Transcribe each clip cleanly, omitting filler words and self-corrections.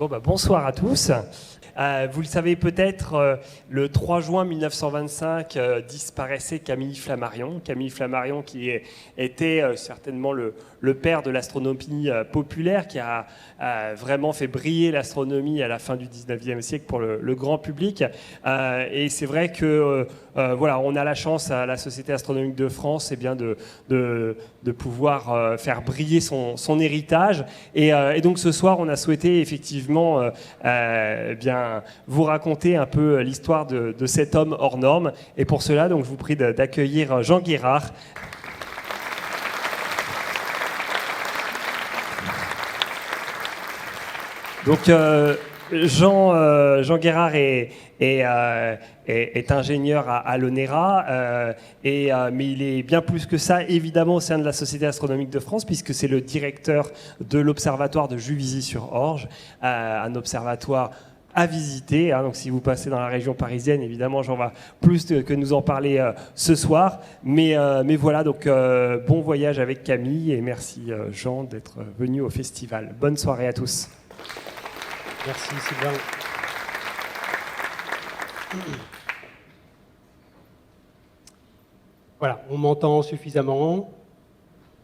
Bonsoir à tous. Vous le savez peut-être, le 3 juin 1925 disparaissait Camille Flammarion. Camille Flammarion qui était certainement le père de l'astronomie populaire, qui a vraiment fait briller l'astronomie à la fin du 19e siècle pour le grand public. Et c'est vrai que on a la chance à la Société astronomique de France de pouvoir faire briller son héritage. Et donc ce soir, on a souhaité effectivement vous raconter un peu l'histoire de cet homme hors norme. Et pour cela, donc, je vous prie d'accueillir Jean Guérard. Donc, Jean Guérard est ingénieur à l'ONERA, mais il est bien plus que ça, évidemment, au sein de la Société astronomique de France, puisque c'est le directeur de l'observatoire de Juvisy-sur-Orge, un observatoire à visiter. Donc si vous passez dans la région parisienne, évidemment, j'en vais plus que nous en parler ce soir. Mais voilà, donc bon voyage avec Camille, et merci Jean d'être venu au festival. Bonne soirée à tous. Merci Sylvain. Voilà, on m'entend suffisamment.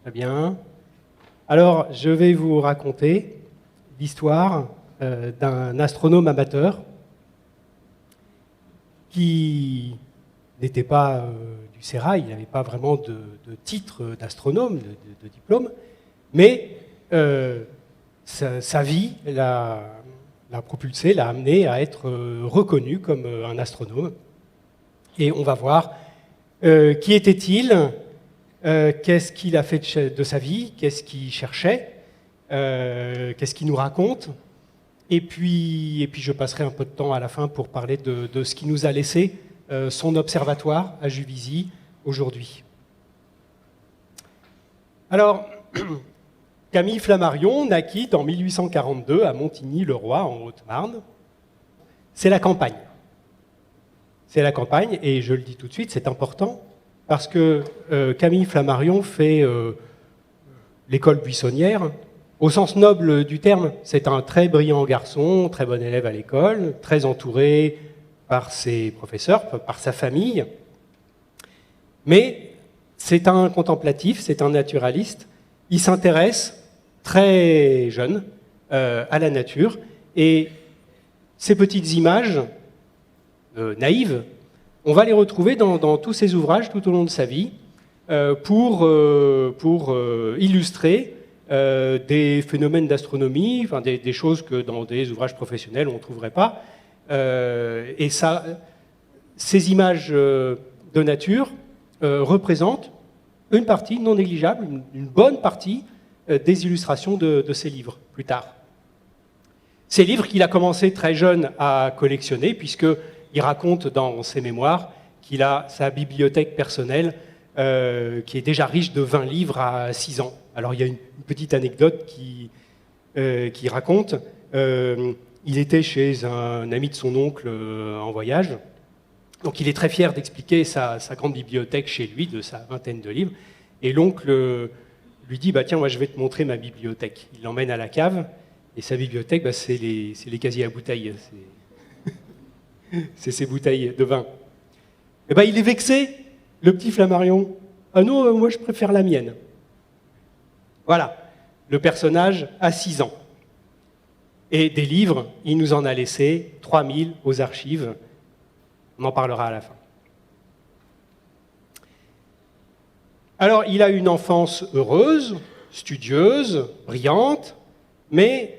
Très bien. Alors, je vais vous raconter l'histoire d'un astronome amateur qui n'était pas du CERA, il n'avait pas vraiment de titre d'astronome, de diplôme, mais sa vie l'a propulsé, l'a amené à être reconnu comme un astronome. Et on va voir qui était-il, qu'est-ce qu'il a fait de sa vie, qu'est-ce qu'il cherchait, qu'est-ce qu'il nous raconte. Et puis je passerai un peu de temps à la fin pour parler de ce qui nous a laissé son observatoire à Juvisy aujourd'hui. Alors, Camille Flammarion naquit en 1842 à Montigny-le-Roi, en Haute-Marne. C'est la campagne. C'est la campagne, et je le dis tout de suite, c'est important, parce que Camille Flammarion fait l'école buissonnière. Au sens noble du terme, c'est un très brillant garçon, très bon élève à l'école, très entouré par ses professeurs, par sa famille. Mais c'est un contemplatif, c'est un naturaliste. Il s'intéresse très jeune à la nature. Et ces petites images naïves, on va les retrouver dans tous ses ouvrages tout au long de sa vie pour illustrer des phénomènes d'astronomie, enfin des choses que dans des ouvrages professionnels on ne trouverait pas. Et ça, ces images de nature représentent une partie non négligeable, une bonne partie des illustrations de ces livres plus tard. Ces livres qu'il a commencé très jeune à collectionner, puisqu'il raconte dans ses mémoires qu'il a sa bibliothèque personnelle qui est déjà riche de 20 livres à 6 ans. Alors il y a une petite anecdote qui raconte, il était chez un ami de son oncle en voyage, donc il est très fier d'expliquer sa grande bibliothèque chez lui, de sa vingtaine de livres, et l'oncle lui dit, tiens, moi je vais te montrer ma bibliothèque. Il l'emmène à la cave, et sa bibliothèque, c'est les casiers à bouteilles, c'est ses bouteilles de vin. Et il est vexé, le petit Flammarion. Ah non, moi je préfère la mienne. Voilà, le personnage a 6 ans. Et des livres, il nous en a laissé 3000 aux archives. On en parlera à la fin. Alors, il a une enfance heureuse, studieuse, brillante, mais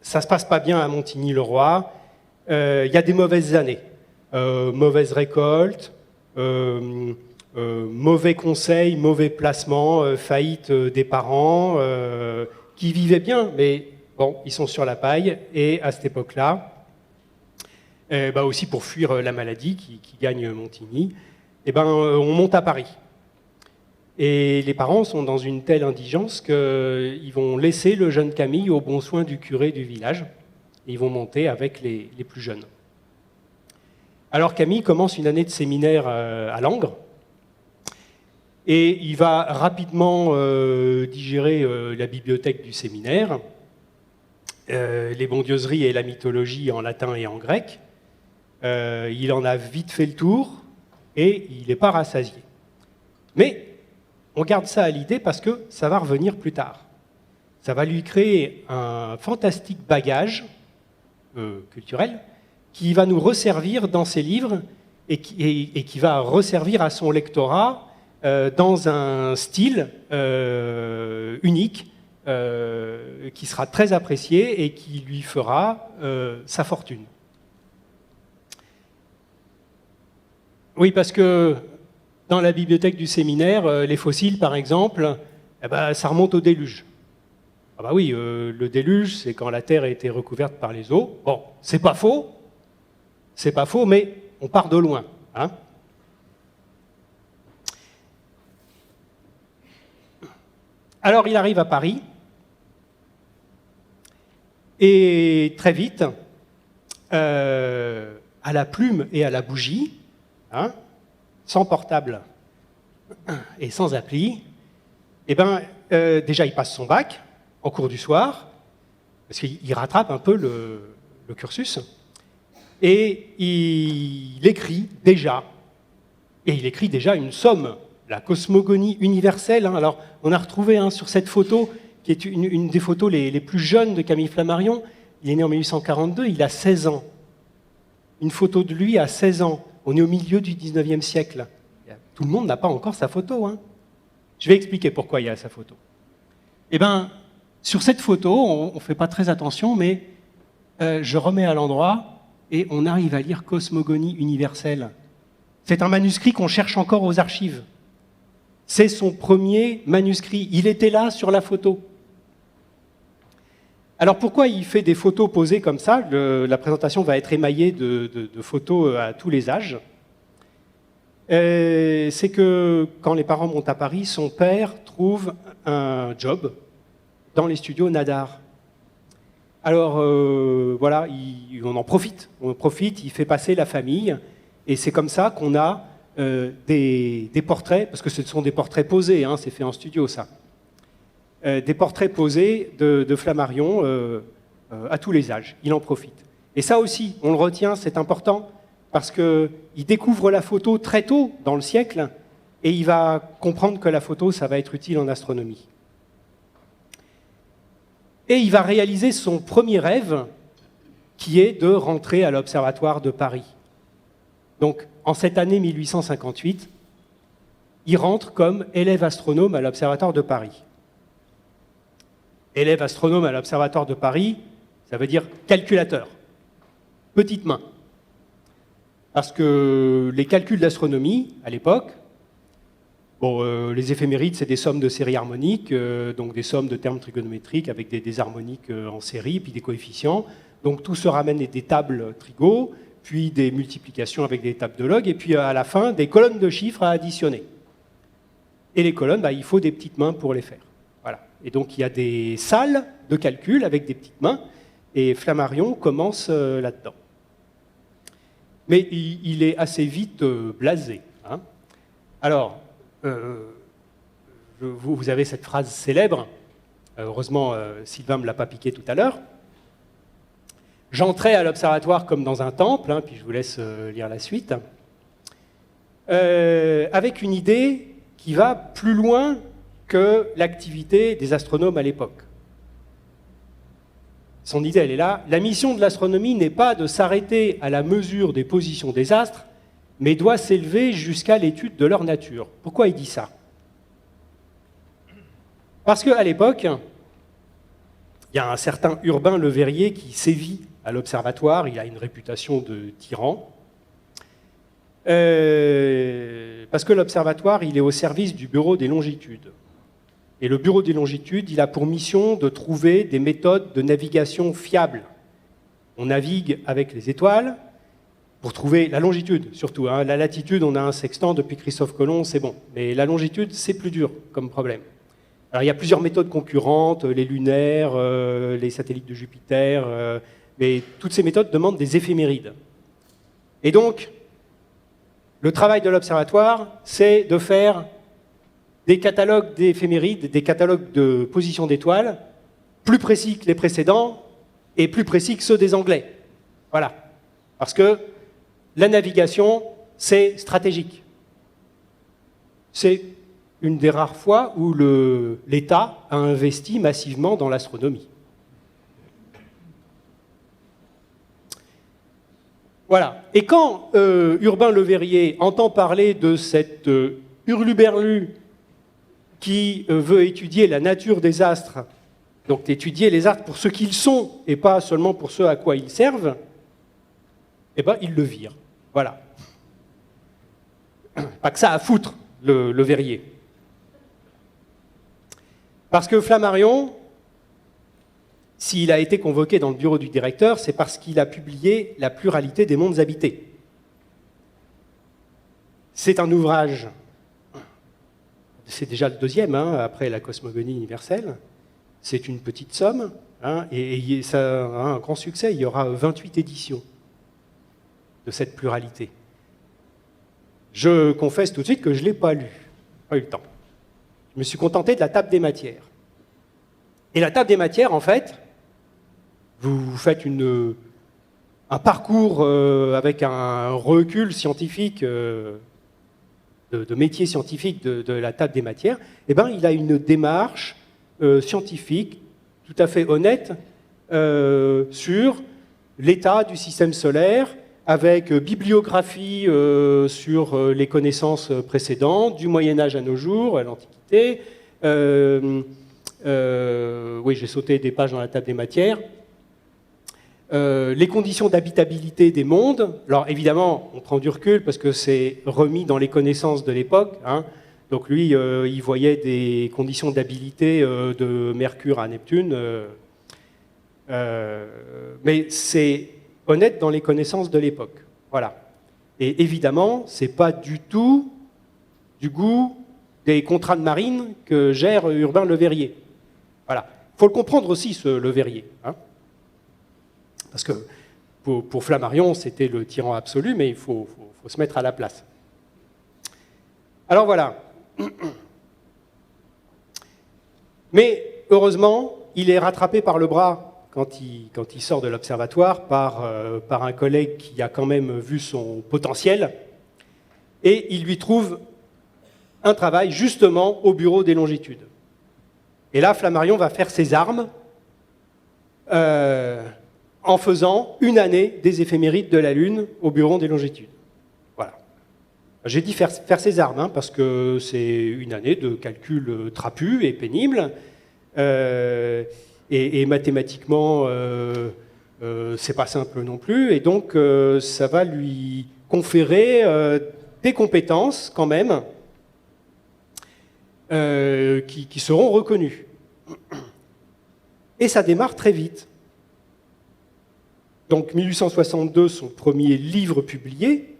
ça ne se passe pas bien à Montigny-le-Roi. Il y a des mauvaises années, mauvaise récolte, mauvais conseils, mauvais placements, faillite des parents qui vivaient bien, mais bon, ils sont sur la paille. Et à cette époque-là, aussi pour fuir la maladie qui gagne Montigny, on monte à Paris. Et les parents sont dans une telle indigence qu'ils vont laisser le jeune Camille au bon soin du curé du village. Et ils vont monter avec les plus jeunes. Alors Camille commence une année de séminaire à Langres. Et il va rapidement digérer la bibliothèque du séminaire. les bondieuseries et la mythologie en latin et en grec. Il en a vite fait le tour et il n'est pas rassasié. Mais on garde ça à l'idée parce que ça va revenir plus tard. Ça va lui créer un fantastique bagage culturel qui va nous resservir dans ses livres et qui va resservir à son lectorat dans un style unique qui sera très apprécié et qui lui fera sa fortune. Oui, parce que dans la bibliothèque du séminaire, les fossiles, par exemple, ça remonte au déluge. Ah bah oui, le déluge, c'est quand la Terre a été recouverte par les eaux. Bon, c'est pas faux, mais on part de loin. Hein. Alors, il arrive à Paris, et très vite, à la plume et à la bougie, hein, sans portable et sans appli, déjà il passe son bac en cours du soir, parce qu'il rattrape un peu le cursus, et il écrit déjà une somme, la cosmogonie universelle. Hein. Alors on a retrouvé sur cette photo, qui est une des photos les plus jeunes de Camille Flammarion, il est né en 1842, il a 16 ans. Une photo de lui à 16 ans. On est au milieu du 19e siècle. Tout le monde n'a pas encore sa photo. Hein. Je vais expliquer pourquoi il y a sa photo. Eh bien, sur cette photo, on ne fait pas très attention, mais je remets à l'endroit et on arrive à lire Cosmogonie universelle. C'est un manuscrit qu'on cherche encore aux archives. C'est son premier manuscrit. Il était là sur la photo. Alors pourquoi il fait des photos posées comme ça? La présentation va être émaillée de photos à tous les âges. C'est que quand les parents montent à Paris, son père trouve un job dans les studios Nadar. Alors voilà, on en profite. On en profite, il fait passer la famille. Et c'est comme ça qu'on a des portraits, parce que ce sont des portraits posés, hein, c'est fait en studio ça. Des portraits posés de Flammarion à tous les âges. Il en profite. Et ça aussi, on le retient, c'est important, parce qu'il découvre la photo très tôt dans le siècle, et il va comprendre que la photo, ça va être utile en astronomie. Et il va réaliser son premier rêve, qui est de rentrer à l'Observatoire de Paris. Donc, en cette année 1858, il rentre comme élève astronome à l'Observatoire de Paris. Élève astronome à l'Observatoire de Paris, ça veut dire calculateur, petite main. Parce que les calculs d'astronomie, à l'époque, les éphémérides, c'est des sommes de séries harmoniques, donc des sommes de termes trigonométriques avec des harmoniques en série, puis des coefficients. Donc tout se ramène des tables trigo, puis des multiplications avec des tables de log, et puis à la fin, des colonnes de chiffres à additionner. Et les colonnes, il faut des petites mains pour les faire. Voilà. Et donc il y a des salles de calcul avec des petites mains, et Flammarion commence là-dedans. Mais il est assez vite blasé. Hein. Alors, vous avez cette phrase célèbre, heureusement Sylvain ne me l'a pas piqué tout à l'heure. J'entrais à l'observatoire comme dans un temple, hein, puis je vous laisse lire la suite, avec une idée qui va plus loin que l'activité des astronomes à l'époque. Son idée, elle est là. La mission de l'astronomie n'est pas de s'arrêter à la mesure des positions des astres, mais doit s'élever jusqu'à l'étude de leur nature. Pourquoi il dit ça? Parce qu'à l'époque, il y a un certain Urbain Le Verrier qui sévit à l'observatoire, il a une réputation de tyran, parce que l'observatoire, il est au service du Bureau des longitudes. Et le Bureau des longitudes, il a pour mission de trouver des méthodes de navigation fiables. On navigue avec les étoiles pour trouver la longitude, surtout. Hein. La latitude, on a un sextant depuis Christophe Colomb, c'est bon. Mais la longitude, c'est plus dur comme problème. Alors, il y a plusieurs méthodes concurrentes, les lunaires, les satellites de Jupiter, mais toutes ces méthodes demandent des éphémérides. Et donc, le travail de l'observatoire, c'est de faire des catalogues d'éphémérides, des catalogues de positions d'étoiles, plus précis que les précédents, et plus précis que ceux des Anglais. Voilà. Parce que la navigation, c'est stratégique. C'est une des rares fois où l'État a investi massivement dans l'astronomie. Voilà. Et quand Urbain Le Verrier entend parler de cet hurluberlu qui veut étudier la nature des astres, donc étudier les astres pour ce qu'ils sont et pas seulement pour ce à quoi ils servent, eh ben, il le vire. Voilà. Pas que ça à foutre, le Verrier. Parce que Flammarion, s'il a été convoqué dans le bureau du directeur, c'est parce qu'il a publié La pluralité des mondes habités. C'est un ouvrage, c'est déjà le deuxième, hein, après la cosmogonie universelle. C'est une petite somme, hein, et ça a un grand succès. Il y aura 28 éditions de cette pluralité. Je confesse tout de suite que je ne l'ai pas lu, pas eu le temps. Je me suis contenté de la table des matières. Et la table des matières, en fait, vous faites un parcours avec un recul scientifique, de métier scientifique de la table des matières. Eh bien, il a une démarche scientifique tout à fait honnête sur l'état du système solaire, avec bibliographie sur les connaissances précédentes, du Moyen-Âge à nos jours, à l'Antiquité. Oui, j'ai sauté des pages dans la table des matières. Les conditions d'habitabilité des mondes. Alors évidemment, on prend du recul parce que c'est remis dans les connaissances de l'époque. Hein. Donc lui, il voyait des conditions d'habitabilité de Mercure à Neptune. Mais c'est honnête dans les connaissances de l'époque. Voilà. Et évidemment, c'est pas du tout du goût des contrats de marine que gère Urbain Le Verrier. Voilà. Il faut le comprendre aussi, ce Le Verrier. Hein. Parce que pour Flammarion, c'était le tyran absolu, mais il faut se mettre à la place. Alors voilà. Mais heureusement, il est rattrapé par le bras quand il sort de l'observatoire par un collègue qui a quand même vu son potentiel, et il lui trouve un travail justement au bureau des longitudes. Et là, Flammarion va faire ses armes en faisant une année des éphémérides de la Lune au bureau des longitudes. Voilà. J'ai dit faire ses armes, hein, parce que c'est une année de calcul trapu et pénible, et mathématiquement, c'est pas simple non plus, et donc ça va lui conférer des compétences quand même qui seront reconnues. Et ça démarre très vite. Donc 1862, son premier livre publié.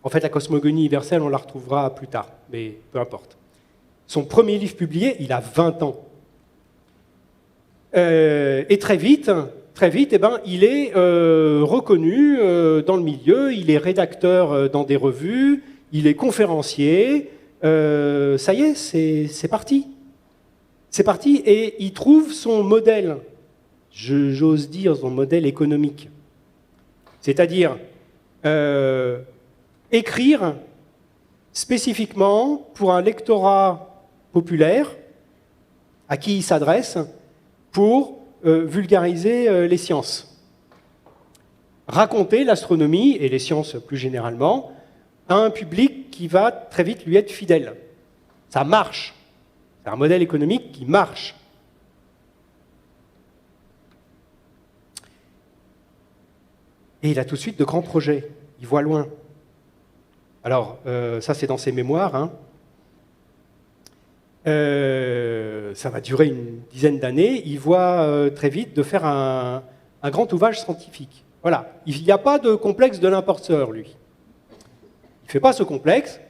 En fait, la cosmogonie universelle, on la retrouvera plus tard, mais peu importe. Son premier livre publié, il a 20 ans. Et très vite, eh ben, il est reconnu dans le milieu, il est rédacteur dans des revues, il est conférencier. Ça y est, c'est parti. C'est parti, et il trouve son modèle, j'ose dire son modèle économique. C'est-à-dire écrire spécifiquement pour un lectorat populaire à qui il s'adresse pour vulgariser les sciences. Raconter l'astronomie et les sciences plus généralement à un public qui va très vite lui être fidèle. Ça marche. C'est un modèle économique qui marche. Et il a tout de suite de grands projets. Il voit loin. Alors, ça c'est dans ses mémoires. Hein. Ça va durer une dizaine d'années. Il voit très vite de faire un grand ouvrage scientifique. Voilà. Il n'y a pas de complexe de l'imposteur, lui. Il ne fait pas ce complexe.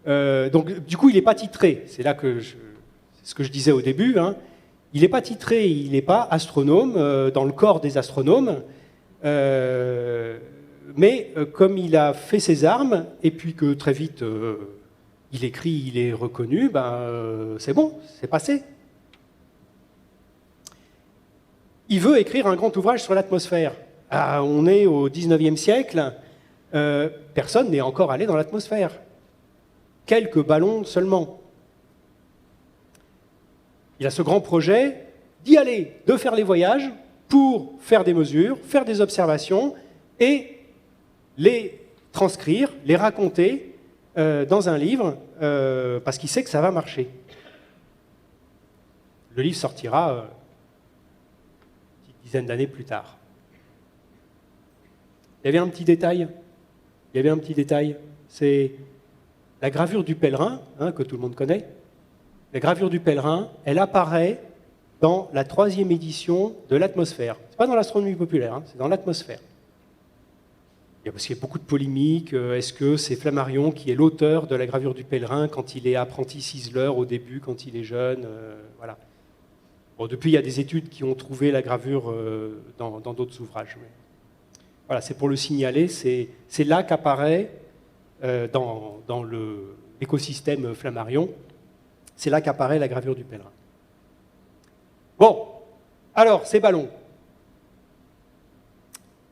Donc, du coup, il n'est pas titré. C'est là que c'est ce que je disais au début. Hein. Il n'est pas titré, il n'est pas astronome dans le corps des astronomes. Mais comme il a fait ses armes, et puis que très vite il écrit, il est reconnu, ben, c'est bon, c'est passé. il veut écrire un grand ouvrage sur l'atmosphère. Ah, on est au 19e siècle, personne n'est encore allé dans l'atmosphère. Quelques ballons seulement. Il a ce grand projet d'y aller, de faire les voyages pour faire des mesures, faire des observations et les transcrire, les raconter dans un livre, parce qu'il sait que ça va marcher. Le livre sortira une petite dizaine d'années plus tard. Il y avait un petit détail, c'est la gravure du pèlerin, que tout le monde connaît. La gravure du pèlerin, elle apparaît dans la 3e édition de l'atmosphère. Ce n'est pas dans l'astronomie populaire, c'est dans l'atmosphère. Parce qu'il y a beaucoup de polémiques. Est-ce que c'est Flammarion qui est l'auteur de la gravure du pèlerin quand il est apprenti ciseleur au début, quand il est jeune voilà. Bon, depuis, il y a des études qui ont trouvé la gravure dans d'autres ouvrages. Mais voilà, c'est pour le signaler. C'est là qu'apparaît, dans l'écosystème Flammarion, c'est là qu'apparaît la gravure du pèlerin. Bon, alors, ces ballons.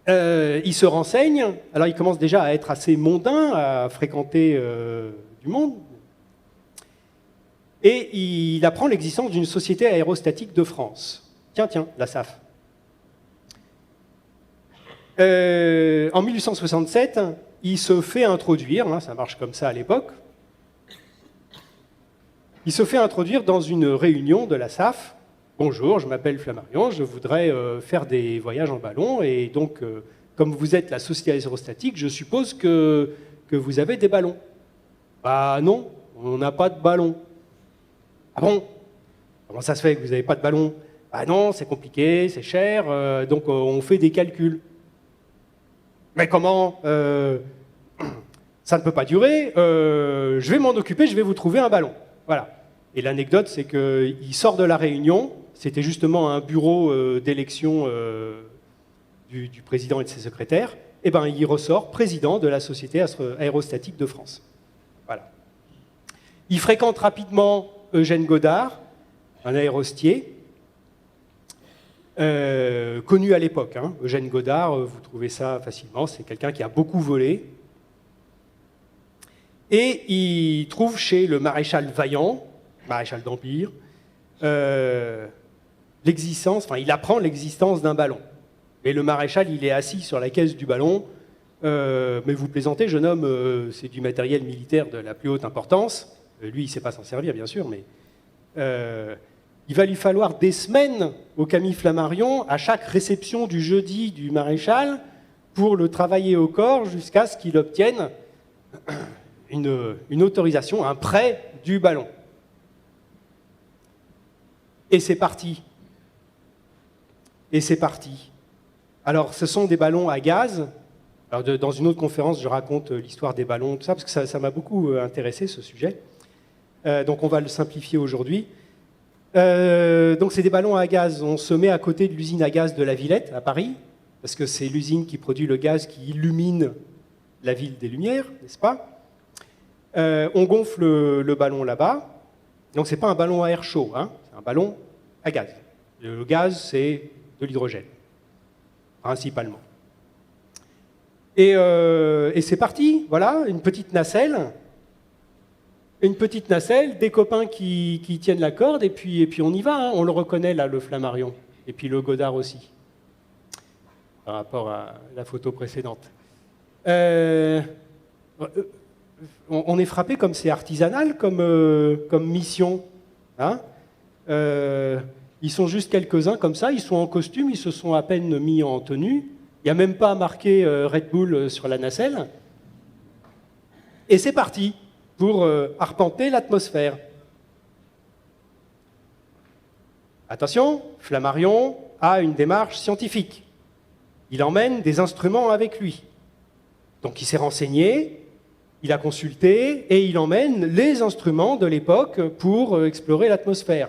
Il se renseigne, alors il commence déjà à être assez mondain, à fréquenter du monde, et il apprend l'existence d'une société aérostatique de France. Tiens, la SAF. En 1867, il se fait introduire, ça marche comme ça à l'époque, il se fait introduire dans une réunion de la SAF. Bonjour, je m'appelle Flammarion, je voudrais faire des voyages en ballon, et donc, comme vous êtes la société aérostatique, je suppose que vous avez des ballons. Bah non, on n'a pas de ballon. Ah bon? Comment ça se fait que vous n'avez pas de ballon? Bah non, c'est compliqué, c'est cher, donc on fait des calculs. Mais comment? Ça ne peut pas durer, je vais m'en occuper, je vais vous trouver un ballon. Voilà. Et l'anecdote, c'est qu'il sort de la réunion. C'était justement un bureau d'élection du président et de ses secrétaires. Et ben, il ressort président de la Société aérostatique de France. Voilà. Il fréquente rapidement Eugène Goddard, un aérostier, connu à l'époque. Eugène Goddard, vous trouvez ça facilement, c'est quelqu'un qui a beaucoup volé. Et il trouve chez le maréchal Vaillant, maréchal d'Empire, il apprend l'existence d'un ballon. Et le maréchal, il est assis sur la caisse du ballon. Mais vous plaisantez, jeune homme, c'est du matériel militaire de la plus haute importance. Lui, il ne sait pas s'en servir, bien sûr, mais il va lui falloir des semaines au Camille Flammarion, à chaque réception du jeudi du maréchal, pour le travailler au corps jusqu'à ce qu'il obtienne une autorisation, un prêt du ballon. Et c'est parti. Alors, ce sont des ballons à gaz. Alors, dans une autre conférence, je raconte l'histoire des ballons, tout ça, parce que ça m'a beaucoup intéressé, ce sujet. Donc, on va le simplifier aujourd'hui. Donc, c'est des ballons à gaz. On se met à côté de l'usine à gaz de la Villette, à Paris, parce que c'est l'usine qui produit le gaz qui illumine la ville des Lumières, n'est-ce pas? On gonfle le ballon là-bas. Donc, ce n'est pas un ballon à air chaud, c'est un ballon à gaz. Le gaz, c'est de l'hydrogène, principalement. Et c'est parti, voilà, une petite nacelle, des copains qui tiennent la corde, et puis on y va, on le reconnaît là, le Flammarion, et puis le Goddard aussi, par rapport à la photo précédente. On est frappé comme c'est artisanal comme mission. Ils sont juste quelques-uns comme ça, ils sont en costume, ils se sont à peine mis en tenue. Il n'y a même pas marqué Red Bull sur la nacelle. Et c'est parti pour arpenter l'atmosphère. Attention, Flammarion a une démarche scientifique. Il emmène des instruments avec lui. Donc il s'est renseigné, il a consulté et il emmène les instruments de l'époque pour explorer l'atmosphère.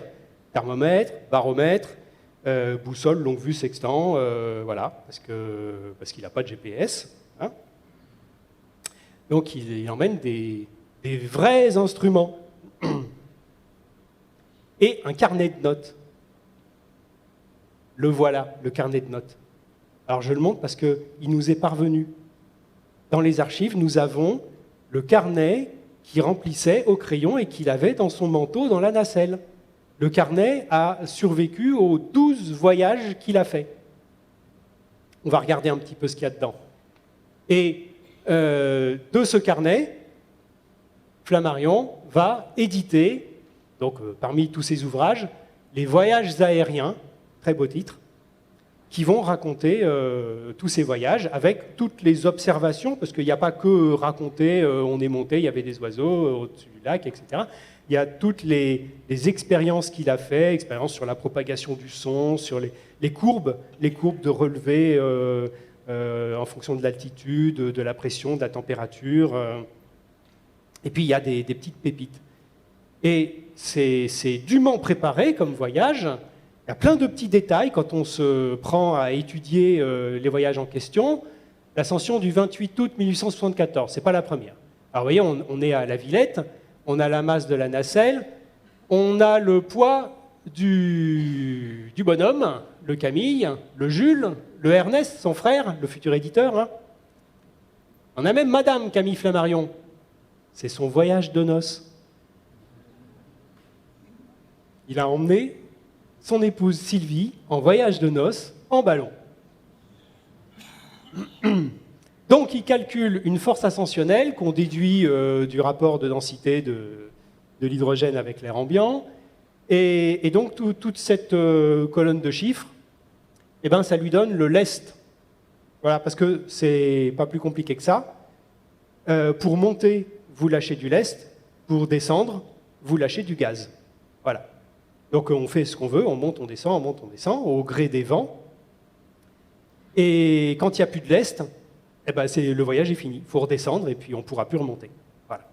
Thermomètre, baromètre, boussole, longue vue, sextant, voilà, parce qu'il n'a pas de GPS. Donc il emmène des vrais instruments et un carnet de notes. Le voilà, le carnet de notes. Alors je le montre parce qu'il nous est parvenu. Dans les archives, nous avons le carnet qu'il remplissait au crayon et qu'il avait dans son manteau dans la nacelle. Le carnet a survécu aux 12 voyages qu'il a fait. On va regarder un petit peu ce qu'il y a dedans. Et de ce carnet, Flammarion va éditer, donc parmi tous ses ouvrages, les voyages aériens, très beau titre, qui vont raconter tous ces voyages avec toutes les observations, parce qu'il n'y a pas que raconter, on est monté, il y avait des oiseaux au-dessus du lac, etc. Il y a toutes les expériences qu'il a fait, expériences sur la propagation du son, sur les courbes de relevé en fonction de l'altitude, de la pression, de la température. Et puis il y a des petites pépites. Et c'est dûment préparé comme voyage. Il y a plein de petits détails quand on se prend à étudier les voyages en question. L'ascension du 28 août 1874, ce n'est pas la première. Alors vous voyez, on est à la Villette, on a la masse de la nacelle, on a le poids du bonhomme, le Camille, le Jules, le Ernest, son frère, le futur éditeur. Hein. On a même Madame Camille Flammarion. C'est son voyage de noces. Il a emmené son épouse Sylvie en voyage de noces en ballon. Donc il calcule une force ascensionnelle qu'on déduit du rapport de densité de l'hydrogène avec l'air ambiant. Et donc toute cette colonne de chiffres, eh ben, ça lui donne le lest. Voilà, parce que c'est pas plus compliqué que ça. Pour monter, vous lâchez du lest. Pour descendre, vous lâchez du gaz. Voilà. Donc on fait ce qu'on veut, on monte, on descend, au gré des vents. Et quand il n'y a plus de lest, eh ben le voyage est fini. Il faut redescendre et puis on ne pourra plus remonter. Voilà.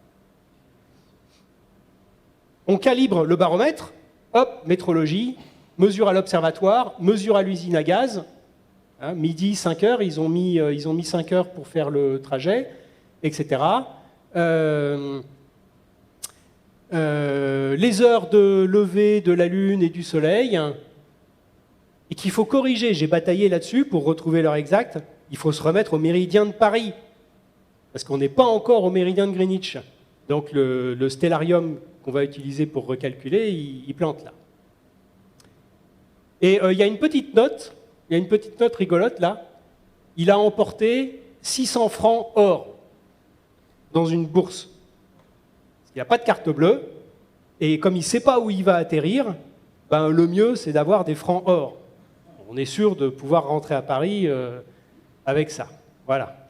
On calibre le baromètre, hop, métrologie, mesure à l'observatoire, mesure à l'usine à gaz. Hein, midi, 5 heures, ils ont mis 5 heures pour faire le trajet, etc. Les heures de lever de la Lune et du Soleil, et qu'il faut corriger. J'ai bataillé là-dessus pour retrouver l'heure exacte. Il faut se remettre au méridien de Paris, parce qu'on n'est pas encore au méridien de Greenwich. Donc le stellarium qu'on va utiliser pour recalculer, il plante là. Et il y a une petite note rigolote là. Il a emporté 600 francs or dans une bourse. Il n'y a pas de carte bleue, et comme il ne sait pas où il va atterrir, ben, le mieux c'est d'avoir des francs or. On est sûr de pouvoir rentrer à Paris avec ça. Voilà.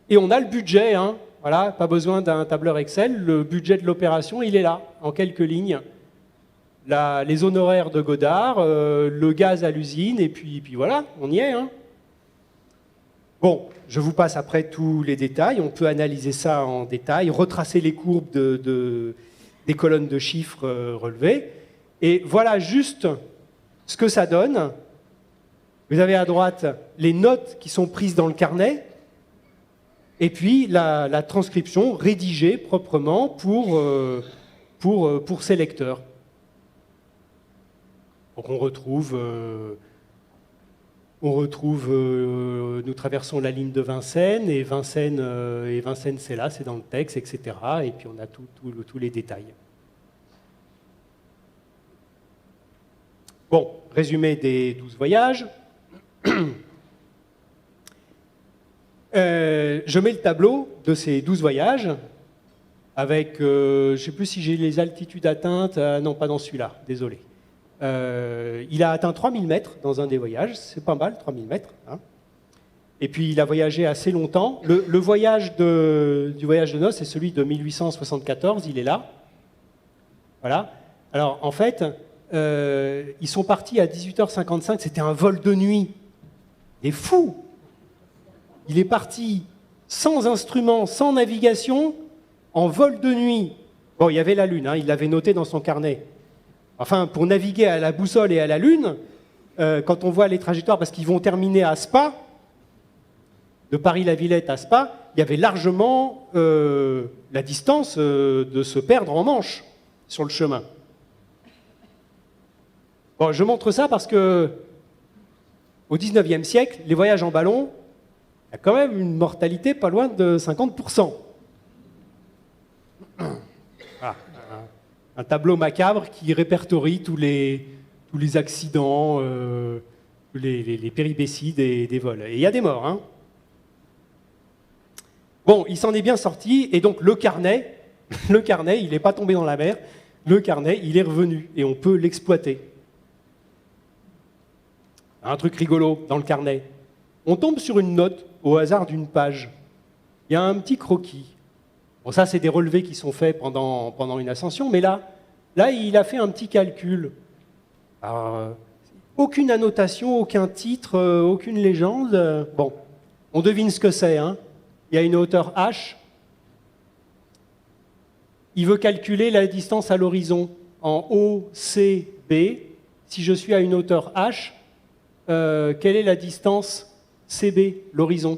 Et on a le budget, hein. Voilà, pas besoin d'un tableur Excel, le budget de l'opération, il est là, en quelques lignes. Les honoraires de Godard, le gaz à l'usine, et puis voilà, on y est. Hein. Bon, je vous passe après tous les détails, on peut analyser ça en détail, retracer les courbes des colonnes de chiffres relevées, et voilà juste ce que ça donne. Vous avez à droite les notes qui sont prises dans le carnet, et puis la transcription rédigée proprement pour ses lecteurs. Donc on retrouve nous traversons la ligne de Vincennes, et Vincennes c'est là, c'est dans le texte, etc. Et puis on a tous les détails. Bon, résumé des 12 voyages. Je mets le tableau de ces 12 voyages avec, je ne sais plus si j'ai les altitudes atteintes, non pas dans celui-là, désolé. Il a atteint 3000 mètres dans un des voyages, c'est pas mal, 3000 mètres. Hein. Et puis il a voyagé assez longtemps. Le voyage du voyage de noces, c'est celui de 1874, il est là. Voilà. Alors en fait, ils sont partis à 18h55, c'était un vol de nuit. Il est fou. Il est parti sans instrument, sans navigation, en vol de nuit. Bon, il y avait la Lune, hein, il l'avait noté dans son carnet. Enfin, pour naviguer à la boussole et à la Lune, quand on voit les trajectoires, parce qu'ils vont terminer à Spa, de Paris-la-Villette à Spa, il y avait largement la distance de se perdre en Manche sur le chemin. Bon, je montre ça parce que au XIXe siècle, les voyages en ballon, il y a quand même une mortalité pas loin de 50%. Voilà, un tableau macabre qui répertorie tous les accidents, les péripéties des vols. Et il y a des morts, hein. Bon, il s'en est bien sorti, et donc le carnet, il n'est pas tombé dans la mer, le carnet, il est revenu, et on peut l'exploiter. Un truc rigolo dans le carnet. On tombe sur une note au hasard d'une page. Il y a un petit croquis. Bon, ça, c'est des relevés qui sont faits pendant une ascension, mais là, il a fait un petit calcul. Alors, aucune annotation, aucun titre, aucune légende. Bon, on devine ce que c'est, hein. Il y a une hauteur h. Il veut calculer la distance à l'horizon en OCB. Si je suis à une hauteur h, quelle est la distance CB, l'horizon?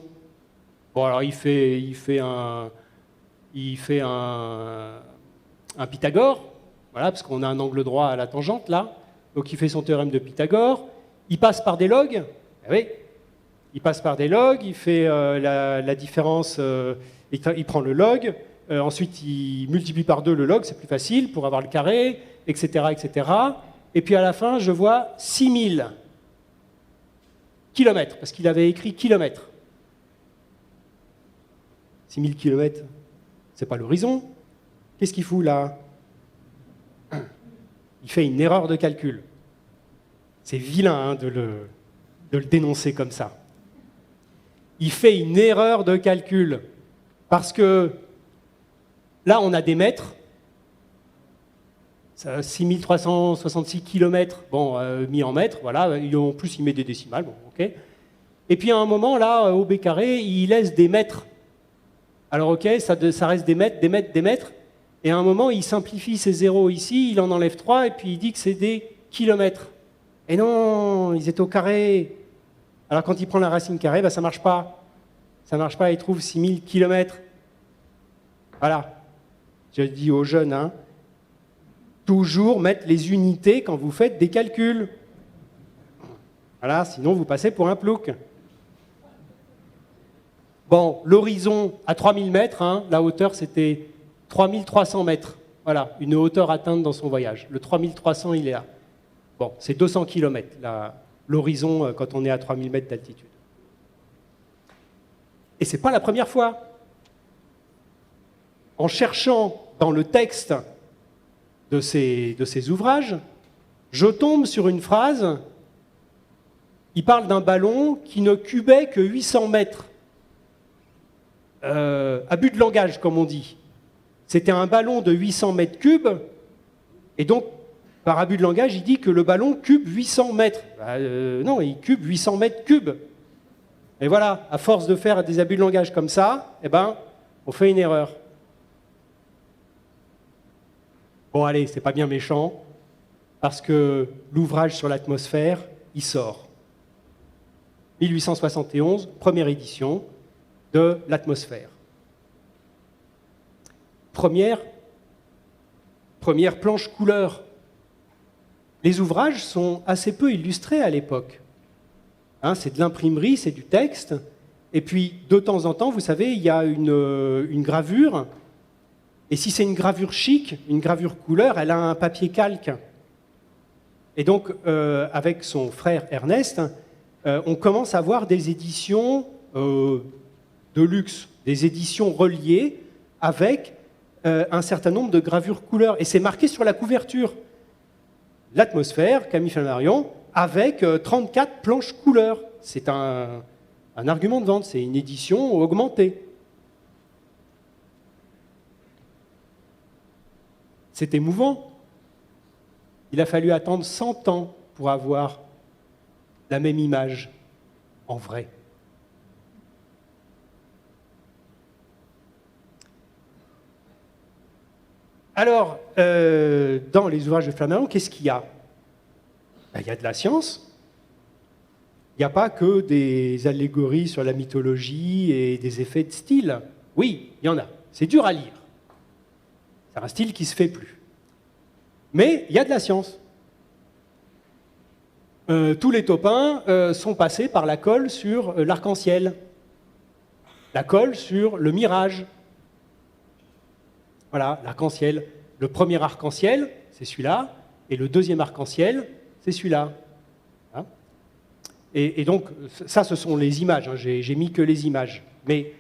Bon, alors il fait un Pythagore, voilà, parce qu'on a un angle droit à la tangente là. Donc il fait son théorème de Pythagore. Il passe par des logs. Ah oui. Il passe par des logs, il fait la différence, il prend le log, ensuite il multiplie par 2 le log, c'est plus facile pour avoir le carré, etc., etc. Et puis à la fin, je vois 6000 kilomètres, parce qu'il avait écrit kilomètres. 6000 kilomètres, c'est pas l'horizon. Qu'est-ce qu'il fout là? Il fait une erreur de calcul. C'est vilain hein, de le dénoncer comme ça. Il fait une erreur de calcul, parce que là, on a des mètres, 6366 km, bon, mis en mètres, voilà, en plus il met des décimales, bon, ok. Et puis à un moment, là, au B carré, il laisse des mètres. Alors ok, ça reste des mètres, des mètres, des mètres, et à un moment, il simplifie ces zéros ici, il en enlève 3, et puis il dit que c'est des kilomètres. Et non, ils étaient au carré. Alors quand il prend la racine carrée, ben, ça ne marche pas. Ça ne marche pas, il trouve 6000 km. Voilà. Je dis aux jeunes, hein, toujours mettre les unités quand vous faites des calculs. Voilà, sinon vous passez pour un plouc. Bon, l'horizon à 3000 mètres, hein, la hauteur c'était 3300 mètres. Voilà, une hauteur atteinte dans son voyage. Le 3300, il est là. Bon, c'est 200 km, l'horizon quand on est à 3000 mètres d'altitude. Et ce n'est pas la première fois. En cherchant dans le texte de ces ouvrages, je tombe sur une phrase, il parle d'un ballon qui ne cubait que 800 mètres. Abus de langage, comme on dit. C'était un ballon de 800 mètres cubes, et donc, par abus de langage, il dit que le ballon cube 800 mètres. Non, il cube 800 mètres cubes. Et voilà, à force de faire des abus de langage comme ça, eh ben, on fait une erreur. Bon, allez, c'est pas bien méchant, parce que l'ouvrage sur l'atmosphère, il sort. 1871, première édition de l'atmosphère. Première planche couleur. Les ouvrages sont assez peu illustrés à l'époque. Hein, c'est de l'imprimerie, c'est du texte. Et puis, de temps en temps, vous savez, il y a une gravure. Et si c'est une gravure chic, une gravure couleur, elle a un papier calque. Et donc, avec son frère Ernest, on commence à voir des éditions de luxe, des éditions reliées avec un certain nombre de gravures couleurs. Et c'est marqué sur la couverture. L'atmosphère, Camille Flammarion, avec 34 planches couleurs. C'est un argument de vente, c'est une édition augmentée. C'est émouvant. Il a fallu attendre 100 ans pour avoir la même image en vrai. Alors, dans les ouvrages de Flammarion, qu'est-ce qu'il y a? Ben, il y a de la science. Il n'y a pas que des allégories sur la mythologie et des effets de style. Oui, il y en a. C'est dur à lire. C'est un style qui ne se fait plus. Mais il y a de la science. tous les topins sont passés par la colle sur l'arc-en-ciel, la colle sur le mirage. Voilà, l'arc-en-ciel. Le premier arc-en-ciel, c'est celui-là, et le deuxième arc-en-ciel, c'est celui-là. Hein, et donc, ça, ce sont les images. Hein, j'ai mis que les images. Mais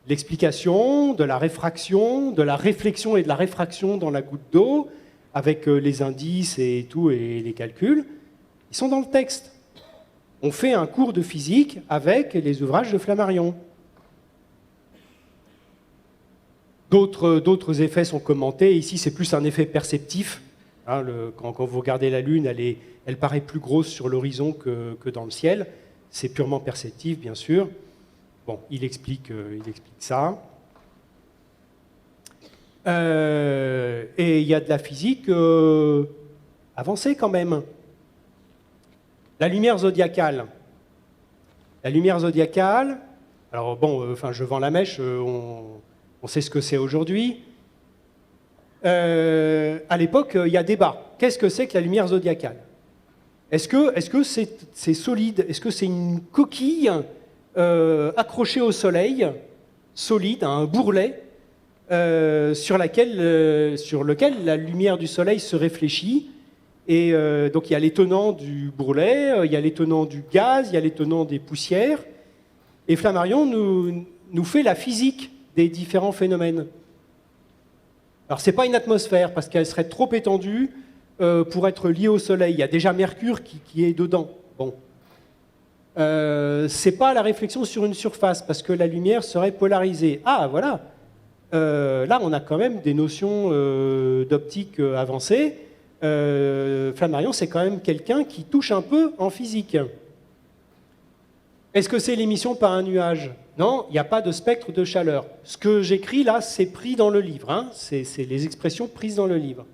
l'explication de la réfraction, de la réflexion et de la réfraction dans la goutte d'eau, avec les indices et tout, et les calculs, ils sont dans le texte. On fait un cours de physique avec les ouvrages de Flammarion. D'autres effets sont commentés. Ici, c'est plus un effet perceptif. Hein, quand vous regardez la Lune, elle paraît plus grosse sur l'horizon que dans le ciel. C'est purement perceptif, bien sûr. Bon, il explique ça. Et il y a de la physique avancée quand même. La lumière zodiacale. La lumière zodiacale, alors bon, je vends la mèche, on sait ce que c'est aujourd'hui. À l'époque, il y a débat. Qu'est-ce que c'est que la lumière zodiacale? Est-ce que c'est solide? Est-ce que c'est une coquille accrochée au soleil, solide, un bourrelet, sur lequel la lumière du soleil se réfléchit? Et donc il y a les tenants du bourrelet, il y a les tenants du gaz, il y a les tenants des poussières. Et Flammarion nous fait la physique des différents phénomènes. Alors ce n'est pas une atmosphère, parce qu'elle serait trop étendue pour être liée au Soleil. Il y a déjà Mercure qui est dedans. Bon. Ce n'est pas la réflexion sur une surface, parce que la lumière serait polarisée. Ah, voilà. Là, on a quand même des notions d'optique avancées. Flammarion, c'est quand même quelqu'un qui touche un peu en physique. Est-ce que c'est l'émission par un nuage? Non, il n'y a pas de spectre de chaleur. Ce que j'écris là, c'est pris dans le livre. Hein. C'est les expressions prises dans le livre.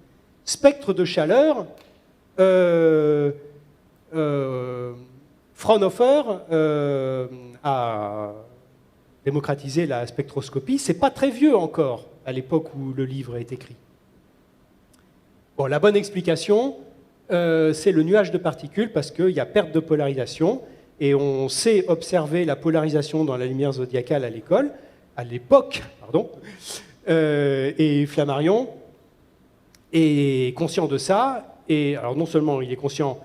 Spectre de chaleur, Fraunhofer a démocratisé la spectroscopie. C'est pas très vieux encore, à l'époque où le livre est écrit. Bon, la bonne explication, c'est le nuage de particules, parce qu'il y a perte de polarisation. Et on sait observer la polarisation dans la lumière zodiacale à l'époque, et Flammarion est conscient de ça, et alors non seulement il est conscient,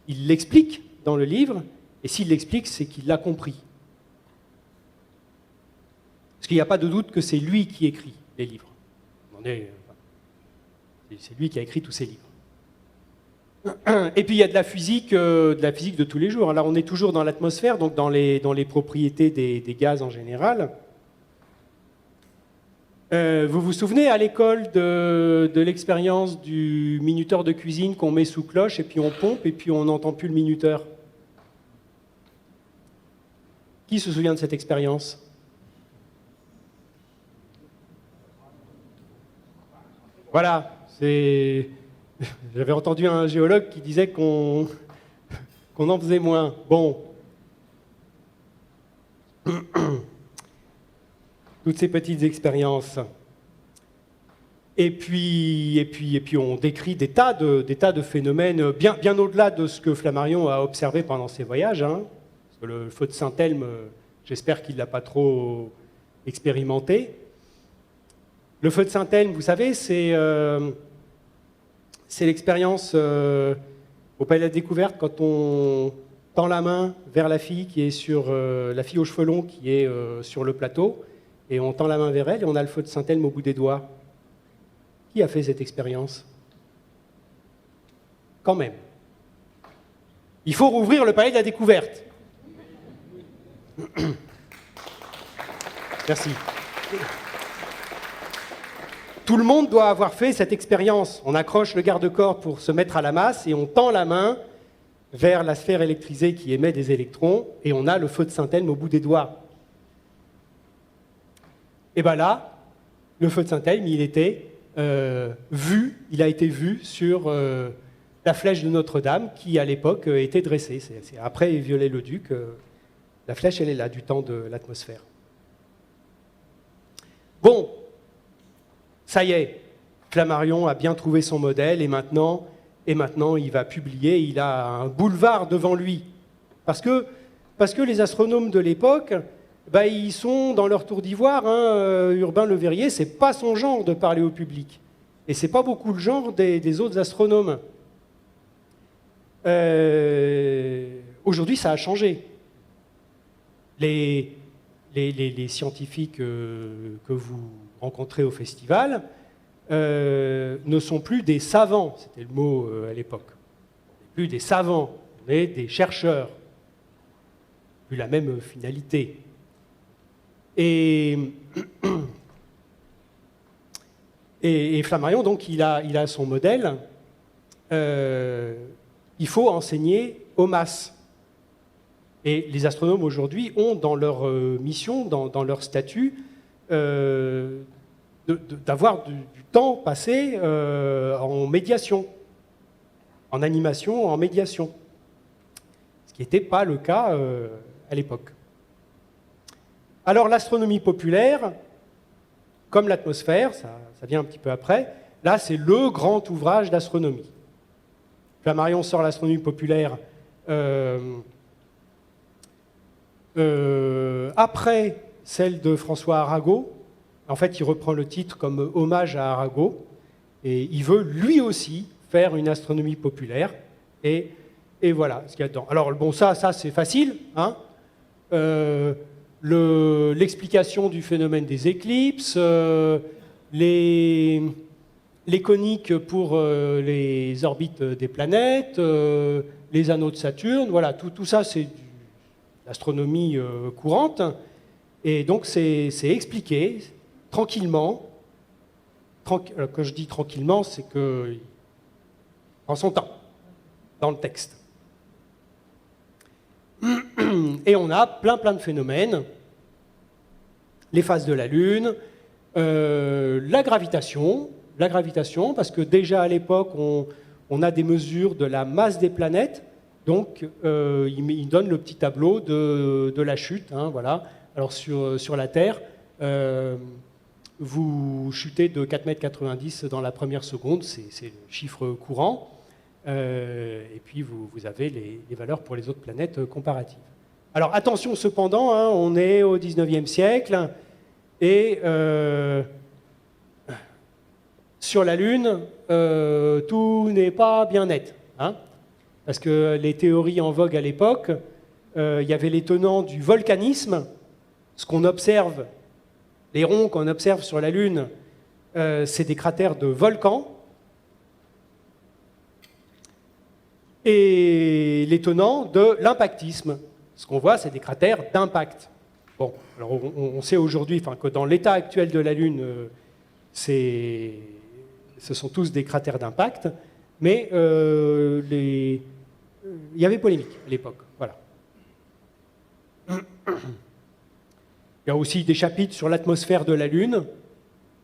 il l'explique dans le livre, et s'il l'explique, c'est qu'il l'a compris. Parce qu'il n'y a pas de doute que c'est lui qui écrit les livres. C'est lui qui a écrit tous ces livres. Et puis il y a de la physique de tous les jours. Là, on est toujours dans l'atmosphère, donc dans les propriétés des gaz en général. Vous vous souvenez à l'école de l'expérience du minuteur de cuisine qu'on met sous cloche et puis on pompe et puis on n'entend plus le minuteur? Qui se souvient de cette expérience? Voilà, j'avais entendu un géologue qui disait qu'on en faisait moins. Bon. Toutes ces petites expériences. Et puis on décrit des tas de phénomènes bien au-delà de ce que Flammarion a observé pendant ses voyages. Hein. Parce que le feu de Saint-Elme, j'espère qu'il ne l'a pas trop expérimenté. Le feu de Saint-Elme, vous savez, c'est l'expérience au Palais de la Découverte quand on tend la main vers la fille qui est sur la fille aux cheveux longs qui est sur le plateau, et on tend la main vers elle et on a le feu de Saint-Elme au bout des doigts. Qui a fait cette expérience? Quand même. Il faut rouvrir le Palais de la Découverte. Merci. Tout le monde doit avoir fait cette expérience. On accroche le garde-corps pour se mettre à la masse et on tend la main vers la sphère électrisée qui émet des électrons et on a le feu de Saint-Elme au bout des doigts. Et bien là, le feu de Saint-Elme, il a été vu sur la flèche de Notre-Dame qui, à l'époque, était dressée. C'est après Viollet-le-Duc, la flèche, elle est là, du temps de l'atmosphère. Bon. Ça y est, Flammarion a bien trouvé son modèle et maintenant, et maintenant il va publier, il a un boulevard devant lui. Parce que les astronomes de l'époque, ils sont dans leur tour d'ivoire. Urbain Le Verrier, c'est pas son genre de parler au public. Et c'est pas beaucoup le genre des autres astronomes. Aujourd'hui, ça a changé. Les scientifiques que vous rencontrez au festival ne sont plus des savants, c'était le mot à l'époque. Plus des savants, mais des chercheurs. Plus la même finalité. Et Flammarion, donc, il a son modèle. Il faut enseigner aux masses. Et les astronomes aujourd'hui ont dans leur mission, dans leur statut, d'avoir du temps passé en médiation, en animation, en médiation. Ce qui n'était pas le cas à l'époque. Alors l'astronomie populaire, comme l'atmosphère, ça vient un petit peu après, là c'est le grand ouvrage d'astronomie. Flammarion sort l'astronomie populaire après celle de François Arago. En fait, il reprend le titre comme hommage à Arago, et il veut lui aussi faire une astronomie populaire, et voilà ce qu'il y a dedans. Alors bon, ça c'est facile, hein. L'explication du phénomène des éclipses, les coniques pour les orbites des planètes, les anneaux de Saturne, voilà, tout ça c'est de l'astronomie courante, et donc c'est expliqué tranquillement. Quand je dis tranquillement, c'est qu'il prend son temps dans le texte. Et on a plein de phénomènes, les phases de la Lune, la gravitation, parce que déjà à l'époque, on a des mesures de la masse des planètes, donc il donne le petit tableau de la chute, hein, voilà. Alors sur la Terre, vous chutez de 4,90 m dans la première seconde, c'est le chiffre courant. Et puis vous avez les valeurs pour les autres planètes comparatives. Alors attention cependant, hein, on est au 19e siècle, et sur la Lune, tout n'est pas bien net. Hein, parce que les théories en vogue à l'époque, il y avait les tenants du volcanisme, ce qu'on observe, les ronds qu'on observe sur la Lune, c'est des cratères de volcans. Et les tenants de l'impactisme. Ce qu'on voit, c'est des cratères d'impact. Bon, alors on sait aujourd'hui que dans l'état actuel de la Lune, ce sont tous des cratères d'impact, mais il y avait polémique à l'époque. Voilà. Il y a aussi des chapitres sur l'atmosphère de la Lune,